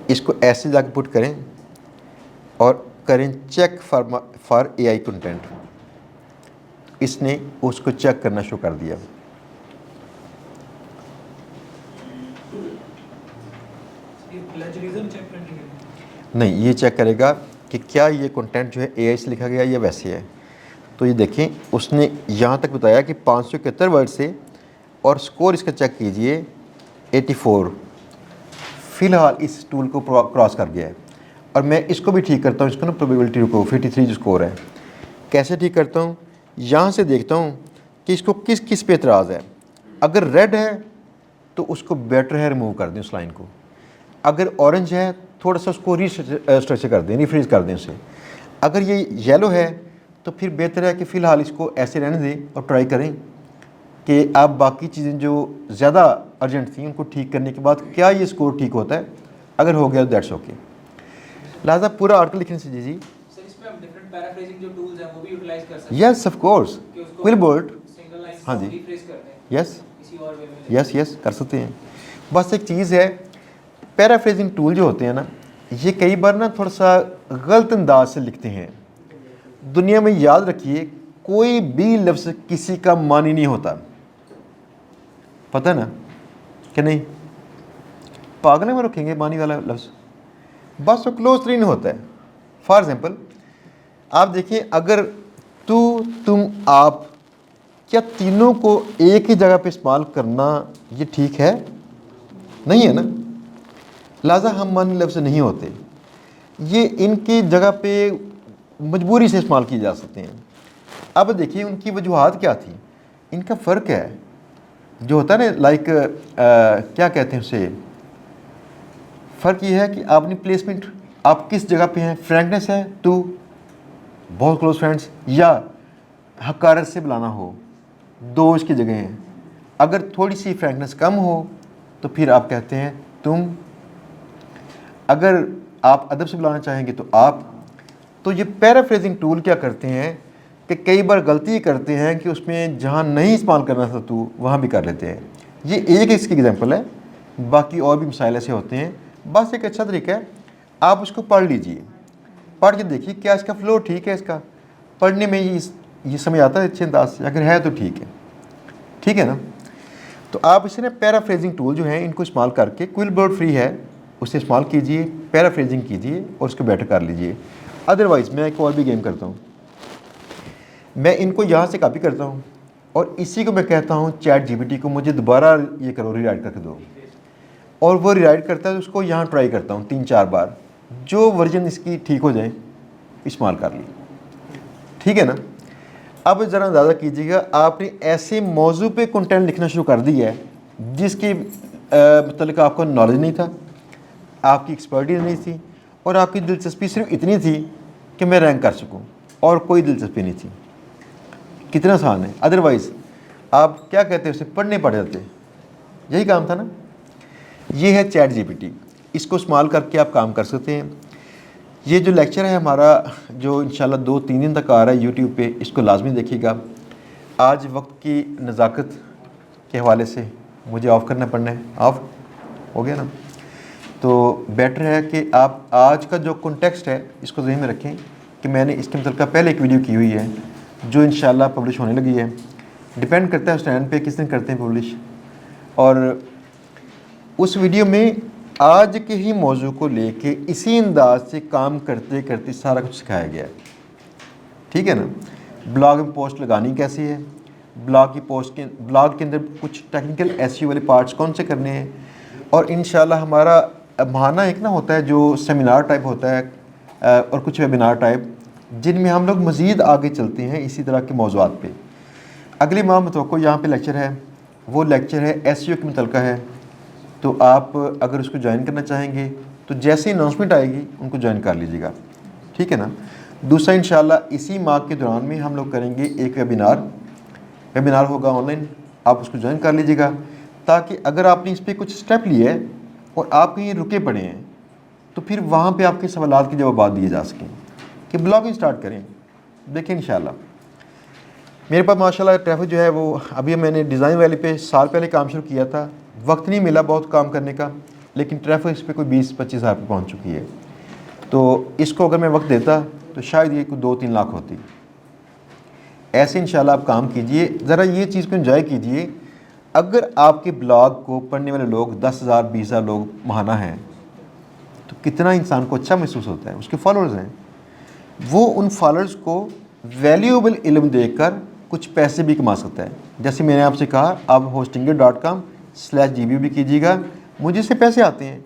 इसको ऐसे जाके पुट करें और करें चेक फॉर AI कंटेंट। इसने उसको चेक करना शुरू कर दिया। नहीं, ये चेक करेगा कि क्या ये कंटेंट जो है AI से लिखा गया या वैसे है। तो ये देखें, उसने यहाँ तक बताया कि 571 वर्ड से, और स्कोर इसका चेक कीजिए 84। फ़िलहाल इस टूल को क्रॉस कर गया है। और मैं इसको भी ठीक करता हूँ, इसको ना प्रोबेबिलिटी रुको 53 जो स्कोर है। कैसे ठीक करता हूँ? यहाँ से देखता हूँ कि इसको किस किस पे एतराज़ है। अगर रेड है तो उसको बेटर है रिमूव कर दें उस लाइन को। अगर ऑरेंज है थोड़ा सा उसको रीस्ट्रक्चर कर दें, रीफ्रीज कर दें उसे। अगर ये येलो है तो फिर बेहतर है कि फ़िलहाल इसको ऐसे रहने दें और ट्राई करें कि आप बाकी चीज़ें जो ज़्यादा अर्जेंट थी उनको ठीक करने के बाद क्या ये स्कोर ठीक होता है। अगर हो गया तो दैट्स ओके। लिहाजा पूरा आर्टिकल लिखने से जी सर इसमें हम डिफरेंट पैराफ्रेजिंग जो टूल्स हैं वो भी यूटिलाइज कर सकते हैं। यस ऑफ कोर्स, कि उसको क्विलबोर्ड, सिंगल लाइन हाँ जी। रिफ्रेश करते हैं यस किसी और वे में। यस यस कर सकते हैं। बस एक चीज़ है, पैराफ्रेजिंग टूल जो होते हैं ना, ये कई बार ना थोड़ा सा गलत अंदाज से लिखते हैं। दुनिया में याद रखिए कोई भी लफ्ज़ किसी का मानी नहीं होता, पता है ना कि नहीं? पागल में रखेंगे मानी वाला लफ्ज़, बस वो क्लोज नहीं होता है। फॉर एग्जाम्पल आप देखिए, अगर तू, तुम, आप, क्या तीनों को एक ही जगह पे इस्तेमाल करना ये ठीक है? नहीं है ना। लिहाजा हम मानी लफ्ज़ नहीं होते, ये इनकी जगह पे मजबूरी से इस्तेमाल किए जा सकते हैं। अब देखिए उनकी वजूहात क्या थी, इनका फ़र्क है जो होता है ना, लाइक क्या कहते हैं उसे, फ़र्क ये है कि आपने प्लेसमेंट, आप किस जगह पे हैं। फ्रैंकनेस है टू बहुत क्लोज फ्रेंड्स, या हकारत से बुलाना हो, दो इसकी जगह हैं। अगर थोड़ी सी फ्रैंकनेस कम हो तो फिर आप कहते हैं तुम। अगर आप अदब से बुलाना चाहेंगे तो आप। तो ये पैराफ्रेजिंग टूल क्या करते हैं कि कई बार गलती करते हैं कि उसमें जहाँ नहीं इस्तेमाल करना था तू, वहाँ भी कर लेते हैं। ये एक इसकी एग्जांपल है, बाकी और भी मिसाइल ऐसे होते हैं। बस एक अच्छा तरीका है, आप उसको पढ़ लीजिए, पढ़ के देखिए क्या इसका फ्लो ठीक है। इसका पढ़ने में ये समझ आता है अच्छे अंदाज से, अगर है तो ठीक है ना। तो आप इसे ना पैराफ्रेजिंग टूल जो है इनको इस्तेमाल करके, क्विलबोर्ड फ्री है उसे इस्तेमाल कीजिए, पैराफ्रेजिंग कीजिए और उसको बेटर कर लीजिए। अदरवाइज़ मैं एक और भी गेम करता हूँ, मैं इनको यहाँ से कॉपी करता हूँ और इसी को मैं कहता हूँ चैट जीपीटी को मुझे दोबारा ये करो, रीराइट करके दो, और वो रीराइट करता है तो उसको यहाँ ट्राई करता हूँ 3-4 बार, जो वर्जन इसकी ठीक हो जाए इस्तेमाल कर ली। ठीक है ना। अब ज़रा अंदाज़ा कीजिएगा, आपने ऐसे मौजू पे कंटेंट लिखना शुरू कर दिया है जिसकी मतलब आपको नॉलेज नहीं था, आपकी एक्सपर्टीज नहीं थी, और आपकी दिलचस्पी सिर्फ इतनी थी कि मैं रैंक कर सकूं, और कोई दिलचस्पी नहीं थी। कितना आसान है। अदरवाइज़ आप क्या कहते हैं, उसे पढ़ने पड़ जाते। यही काम था ना। ये है चैट जीपीटी, इसको इस्तेमाल करके आप काम कर सकते हैं। ये जो लेक्चर है हमारा, जो इंशाल्लाह 2-3 दिन तक आ रहा है यूट्यूब पे, इसको लाजमी देखिएगा। आज वक्त की नज़ाकत के हवाले से मुझे ऑफ़ करना पड़ना है। ऑफ हो गया ना, तो बेटर है कि आप आज का जो कॉन्टेक्स्ट है इसको ज़हन में रखें कि मैंने इसके मतलब पहले एक वीडियो की हुई है जो इंशाल्लाह पब्लिश होने लगी है। डिपेंड करता है उस टाइम पे किस दिन करते हैं पब्लिश, और उस वीडियो में आज के ही मौजू को लेके इसी अंदाज से काम करते करते सारा कुछ सिखाया गया है। ठीक है ना। ब्लॉग में पोस्ट लगानी कैसी है, ब्लॉग के अंदर कुछ टेक्निकल एसईओ वाले पार्ट्स कौन से करने हैं, और इंशाल्लाह हमारा महाना एक ना होता है जो सेमिनार टाइप होता है और कुछ वेबिनार टाइप, जिनमें हम लोग मज़ीद आगे चलते हैं इसी तरह के मौज़ूआत पे। अगले माह मुतवक्को यहाँ पे लेक्चर है, वो लेक्चर है एसईओ के मुतल्लिक़ है। तो आप अगर उसको ज्वाइन करना चाहेंगे तो जैसे ही अनाउंसमेंट आएगी उनको ज्वाइन कर लीजिएगा। ठीक है ना। दूसरा इंशाल्लाह इसी माह के दौरान में हम लोग करेंगे एक वेबिनार होगा ऑनलाइन, आप उसको ज्वाइन कर लीजिएगा, ताकि अगर आपने इस पर कुछ स्टेप लिए है और आप कहीं रुके पड़े हैं तो फिर वहाँ पे आपके सवालात के जवाब दिए जा सकें कि ब्लॉगिंग स्टार्ट करें। देखिए इंशाल्लाह मेरे पास माशाल्लाह ट्रैफिक जो है वो, अभी मैंने डिज़ाइन वाले पे साल पहले काम शुरू किया था, वक्त नहीं मिला बहुत काम करने का, लेकिन ट्रैफिक इस पर कोई 20-25 हज़ार पर पहुँच चुकी है। तो इसको अगर मैं वक्त देता तो शायद ये कोई 2-3 लाख होती। ऐसे इंशाल्लाह आप काम कीजिए, ज़रा ये चीज़ को एंजॉय कीजिए। अगर आपके ब्लॉग को पढ़ने वाले लोग 10,000-20,000 लोग महाना हैं तो कितना इंसान को अच्छा महसूस होता है। उसके फॉलोअर्स हैं, वो उन फॉलोअर्स को वैल्यूएबल इल्म देकर कुछ पैसे भी कमा सकता है। जैसे मैंने आपसे कहा, आप hostingate.com/gbu भी कीजिएगा, मुझे इससे पैसे आते हैं।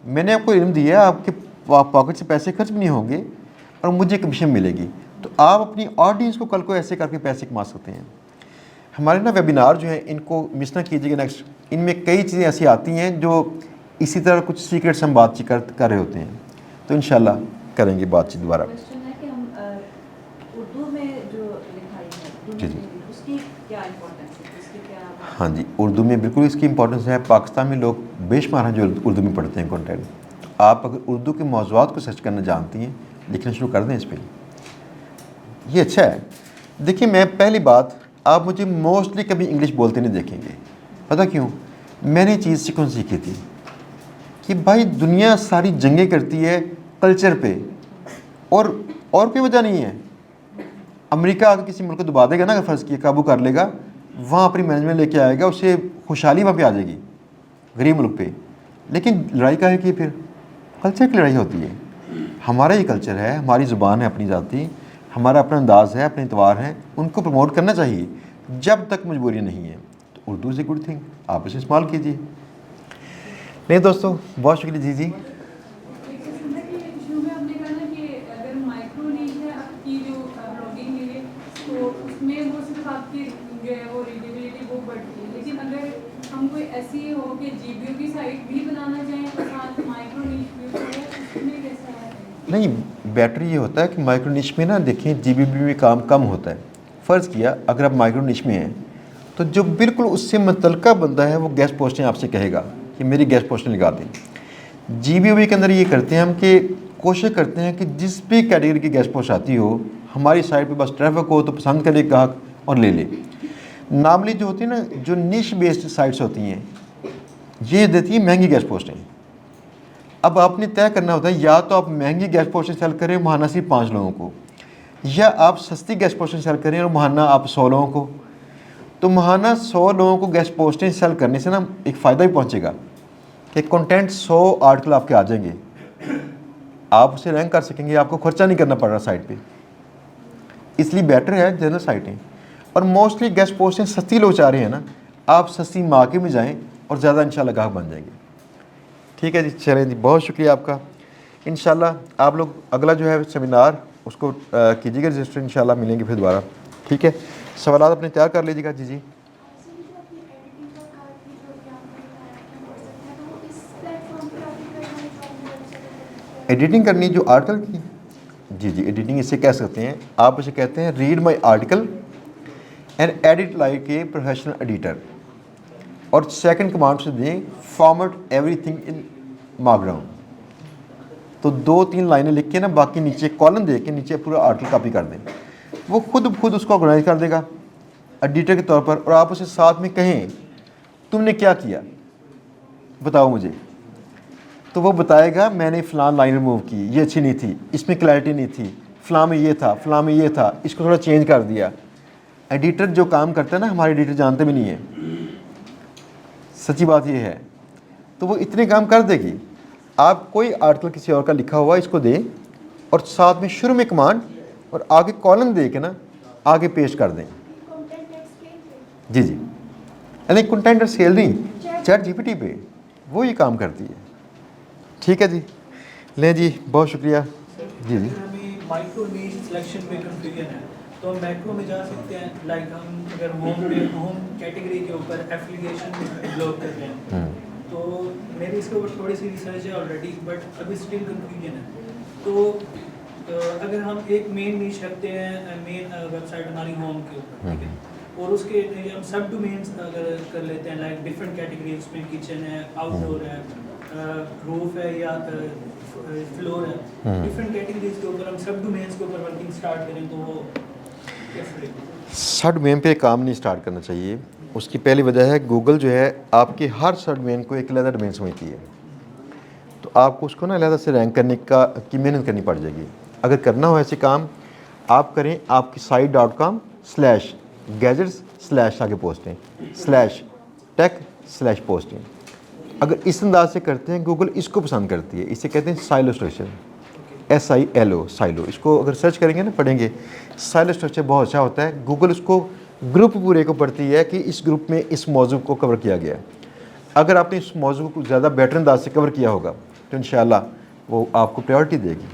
मैंने आपको इल्म दिया, आपके पॉकेट से पैसे खर्च भी नहीं होंगे और मुझे कमीशन मिलेगी। तो आप अपनी ऑडियंस को कल को ऐसे करके पैसे कमा सकते हैं। हमारे ना वेबिनार जो हैं इनको मिस ना कीजिएगा नेक्स्ट, इनमें कई चीज़ें ऐसी आती हैं जो इसी तरह कुछ सीक्रेट्स हम बातचीत कर रहे होते हैं, तो इंशाल्लाह करेंगे बातचीत दोबारा। क्वेश्चन है कि हम उर्दू में जो लिखाई है उर्दू जी, में जी। उसकी क्या इंपॉर्टेंस है, उसकी क्या हाँ जी, उर्दू में बिल्कुल इसकी इंपॉर्टेंस है। पाकिस्तान में लोग बेशुमार हैं जो उर्दू में पढ़ते हैं कंटेंट। तो आप अगर उर्दू के मौज़ूआत को सर्च करना जानती हैं, लिखना शुरू कर दें इस पर, ये अच्छा है। देखिए, मैं पहली बात, आप मुझे मोस्टली कभी इंग्लिश बोलते नहीं देखेंगे। पता क्यों? मैंने ये चीज़ कौन सीखी थी कि भाई दुनिया सारी जंगें करती है कल्चर पे, और कोई वजह नहीं है। अमेरिका अगर किसी मुल्क को दबा देगा ना, अगर फ़र्ज़ किया काबू कर लेगा, वहाँ अपनी मैनेजमेंट लेके आएगा, उससे खुशहाली वहाँ पे आ जाएगी गरीब मुल्क पे। लेकिन लड़ाई का है कि फिर कल्चर की लड़ाई होती है। हमारा ये कल्चर है, हमारी ज़ुबान है अपनी ज़ाती, हमारा अपना अंदाज़ है, अपने इतवार हैं, उनको प्रमोट करना चाहिए जब तक मजबूरी नहीं है। तो Urdu is a good thing, आप इसे इस्तेमाल कीजिए। नहीं दोस्तों, बहुत शुक्रिया। जी जी, एक किस्म है कि शुरू में आपने कहा ना कि अगर माइक्रो नीश है आपकी जो ब्लॉगिंग में है, तो उसमें वो सिर्फ आपकी जो है वो रीडेबिलिटी वो बढ़ती है। लेकिन अगर हम कोई ऐसी हो कि जीबीओ की साइट भी बनाना चाहें और साथ माइक्रो नीश भी हो, उसमें कैसा है? नहीं, बेटर ये होता है कि माइक्रो निश में ना देखें, जीबीबी में काम कम होता है। फ़र्ज़ किया अगर आप माइक्रो निश में हैं, तो जो बिल्कुल उससे मुतल्लिका बंदा है वो गेस्ट पोस्टें आपसे कहेगा कि मेरी गेस्ट पोस्टें लगा दें। जीबीओ के अंदर ये करते हैं हम कि कोशिश करते हैं कि जिस भी कैटेगरी की गेस्ट पोस्ट आती हो, हमारी साइट पे बस ट्रैफिक हो तो पसंद करे ग्राहक और ले ले। नॉर्मली जो होती है ना, जो निश बेस्ड साइट्स होती हैं, ये देती है महंगी गेस्ट पोस्टें। अब आपने तय करना होता है, या तो आप महंगी गेस्ट पोस्टें सेल करें महाना सिर्फ 5 लोगों को, या आप सस्ती गेस्ट पोस्टें सेल करें और महाना आप 100 लोगों को। तो महाना 100 लोगों को गेस्ट पोस्टें सेल करने से ना एक फ़ायदा भी पहुंचेगा कि कंटेंट 100 आर्टिकल आपके आ जाएंगे, आप उसे रैंक कर सकेंगे, आपको खर्चा नहीं करना पड़ रहा साइट पे। इसलिए बेटर है जनरल साइटें। और मोस्टली गेस्ट पोस्टें सस्ती लोग चाह रहे हैं ना, आप सस्ती मार्केट में जाएँ और ज़्यादा इंशाल्लाह ग्राहक बन जाएंगे। ठीक है जी, चलें जी, बहुत शुक्रिया आपका। इंशाल्लाह आप लोग अगला जो है सेमिनार उसको कीजिएगा रजिस्टर, इंशाल्लाह मिलेंगे फिर दोबारा। ठीक है, सवाल अपने तैयार कर लीजिएगा। जी जी, एडिटिंग करनी जो आर्टिकल की, जी जी, एडिटिंग इससे कह सकते हैं, आप इसे कहते हैं read my article and edit like a professional editor. और सेकंड कमांड से दें फॉर्मेट एवरीथिंग इन मार्कडाउन। तो 2-3 लाइनें लिख के ना, बाकी नीचे कॉलम दे के नीचे पूरा आर्टिकल कॉपी कर दें, वो खुद उसको ऑर्गेनाइज कर देगा एडिटर के तौर पर। और आप उसे साथ में कहें तुमने क्या किया बताओ मुझे, तो वो बताएगा मैंने फ़लाँ लाइन रिमूव की, ये अच्छी नहीं थी, इसमें क्लैरिटी नहीं थी, फ़लाँ में ये था, फ़लाँ में ये था, इसको थोड़ा चेंज कर दिया। एडिटर जो काम करता है ना, हमारे एडिटर जानते भी नहीं है, सच्ची बात ये है। तो वो इतने काम कर देगी। आप कोई आर्टिकल किसी और का लिखा हुआ इसको दें और साथ में शुरू में कमांड और आगे कॉलम दे के ना आगे पेस्ट कर दें। जी जी, यानी कंटेंट और सेल नहीं, चैट जीपीटी पे वो ये काम करती है। ठीक है जी, लें जी, बहुत शुक्रिया। जी जी, हमें माइक्रो नीश सिलेक्शन में कंफ्यूजन है, तो हम मैक्रो में जा सकते हैं। लाइक हम अगर होम कैटेगरी के ऊपर एफिलिएशन ब्लॉक कर रहे हैं, तो मेरी इसके ऊपर थोड़ी सी रिसर्च है ऑलरेडी, बट अभी स्टिल कंफ्यूजन है। तो अगर हम एक मेन नीश रखते हैं, मेन वेबसाइट हमारी होम के ऊपर, ठीक है, और उसके हम सब डोमेन्स अगर कर लेते हैं, लाइक डिफरेंट कैटेगरी, उसमें किचन है, आउटडोर है, रूफ है या फ्लोर है, डिफरेंट कैटेगरीज के ऊपर हम सब डोमेन्स के ऊपर वर्किंग स्टार्ट करें, तो वो कैसे? सब डोमेन पे काम नहीं स्टार्ट करना चाहिए। उसकी पहली वजह है गूगल जो है आपके हर सब डोमेन को एक अलग डोमेन समझती है, तो आपको उसको ना अलग से रैंक करने की मेहनत करनी पड़ जाएगी। अगर करना हो ऐसे काम, आप करें आपकी site.com/gadgets/ आगे पोस्टें /tech/posting। अगर इस अंदाज से करते हैं, गूगल इसको पसंद करती है, इसे कहते हैं साइलो स्ट्रक्चर, SILO, साइलो। इसको अगर सर्च करेंगे ना, पढ़ेंगे, साइलो स्ट्रक्चर बहुत अच्छा होता है। गूगल उसको ग्रुप पूरे को पढ़ती है कि इस ग्रुप में इस मौजू को कवर किया गया है। अगर आपने इस मौजू को ज़्यादा बेटर अंदाज से कवर किया होगा तो इंशाल्लाह वो आपको प्रायोरिटी देगी।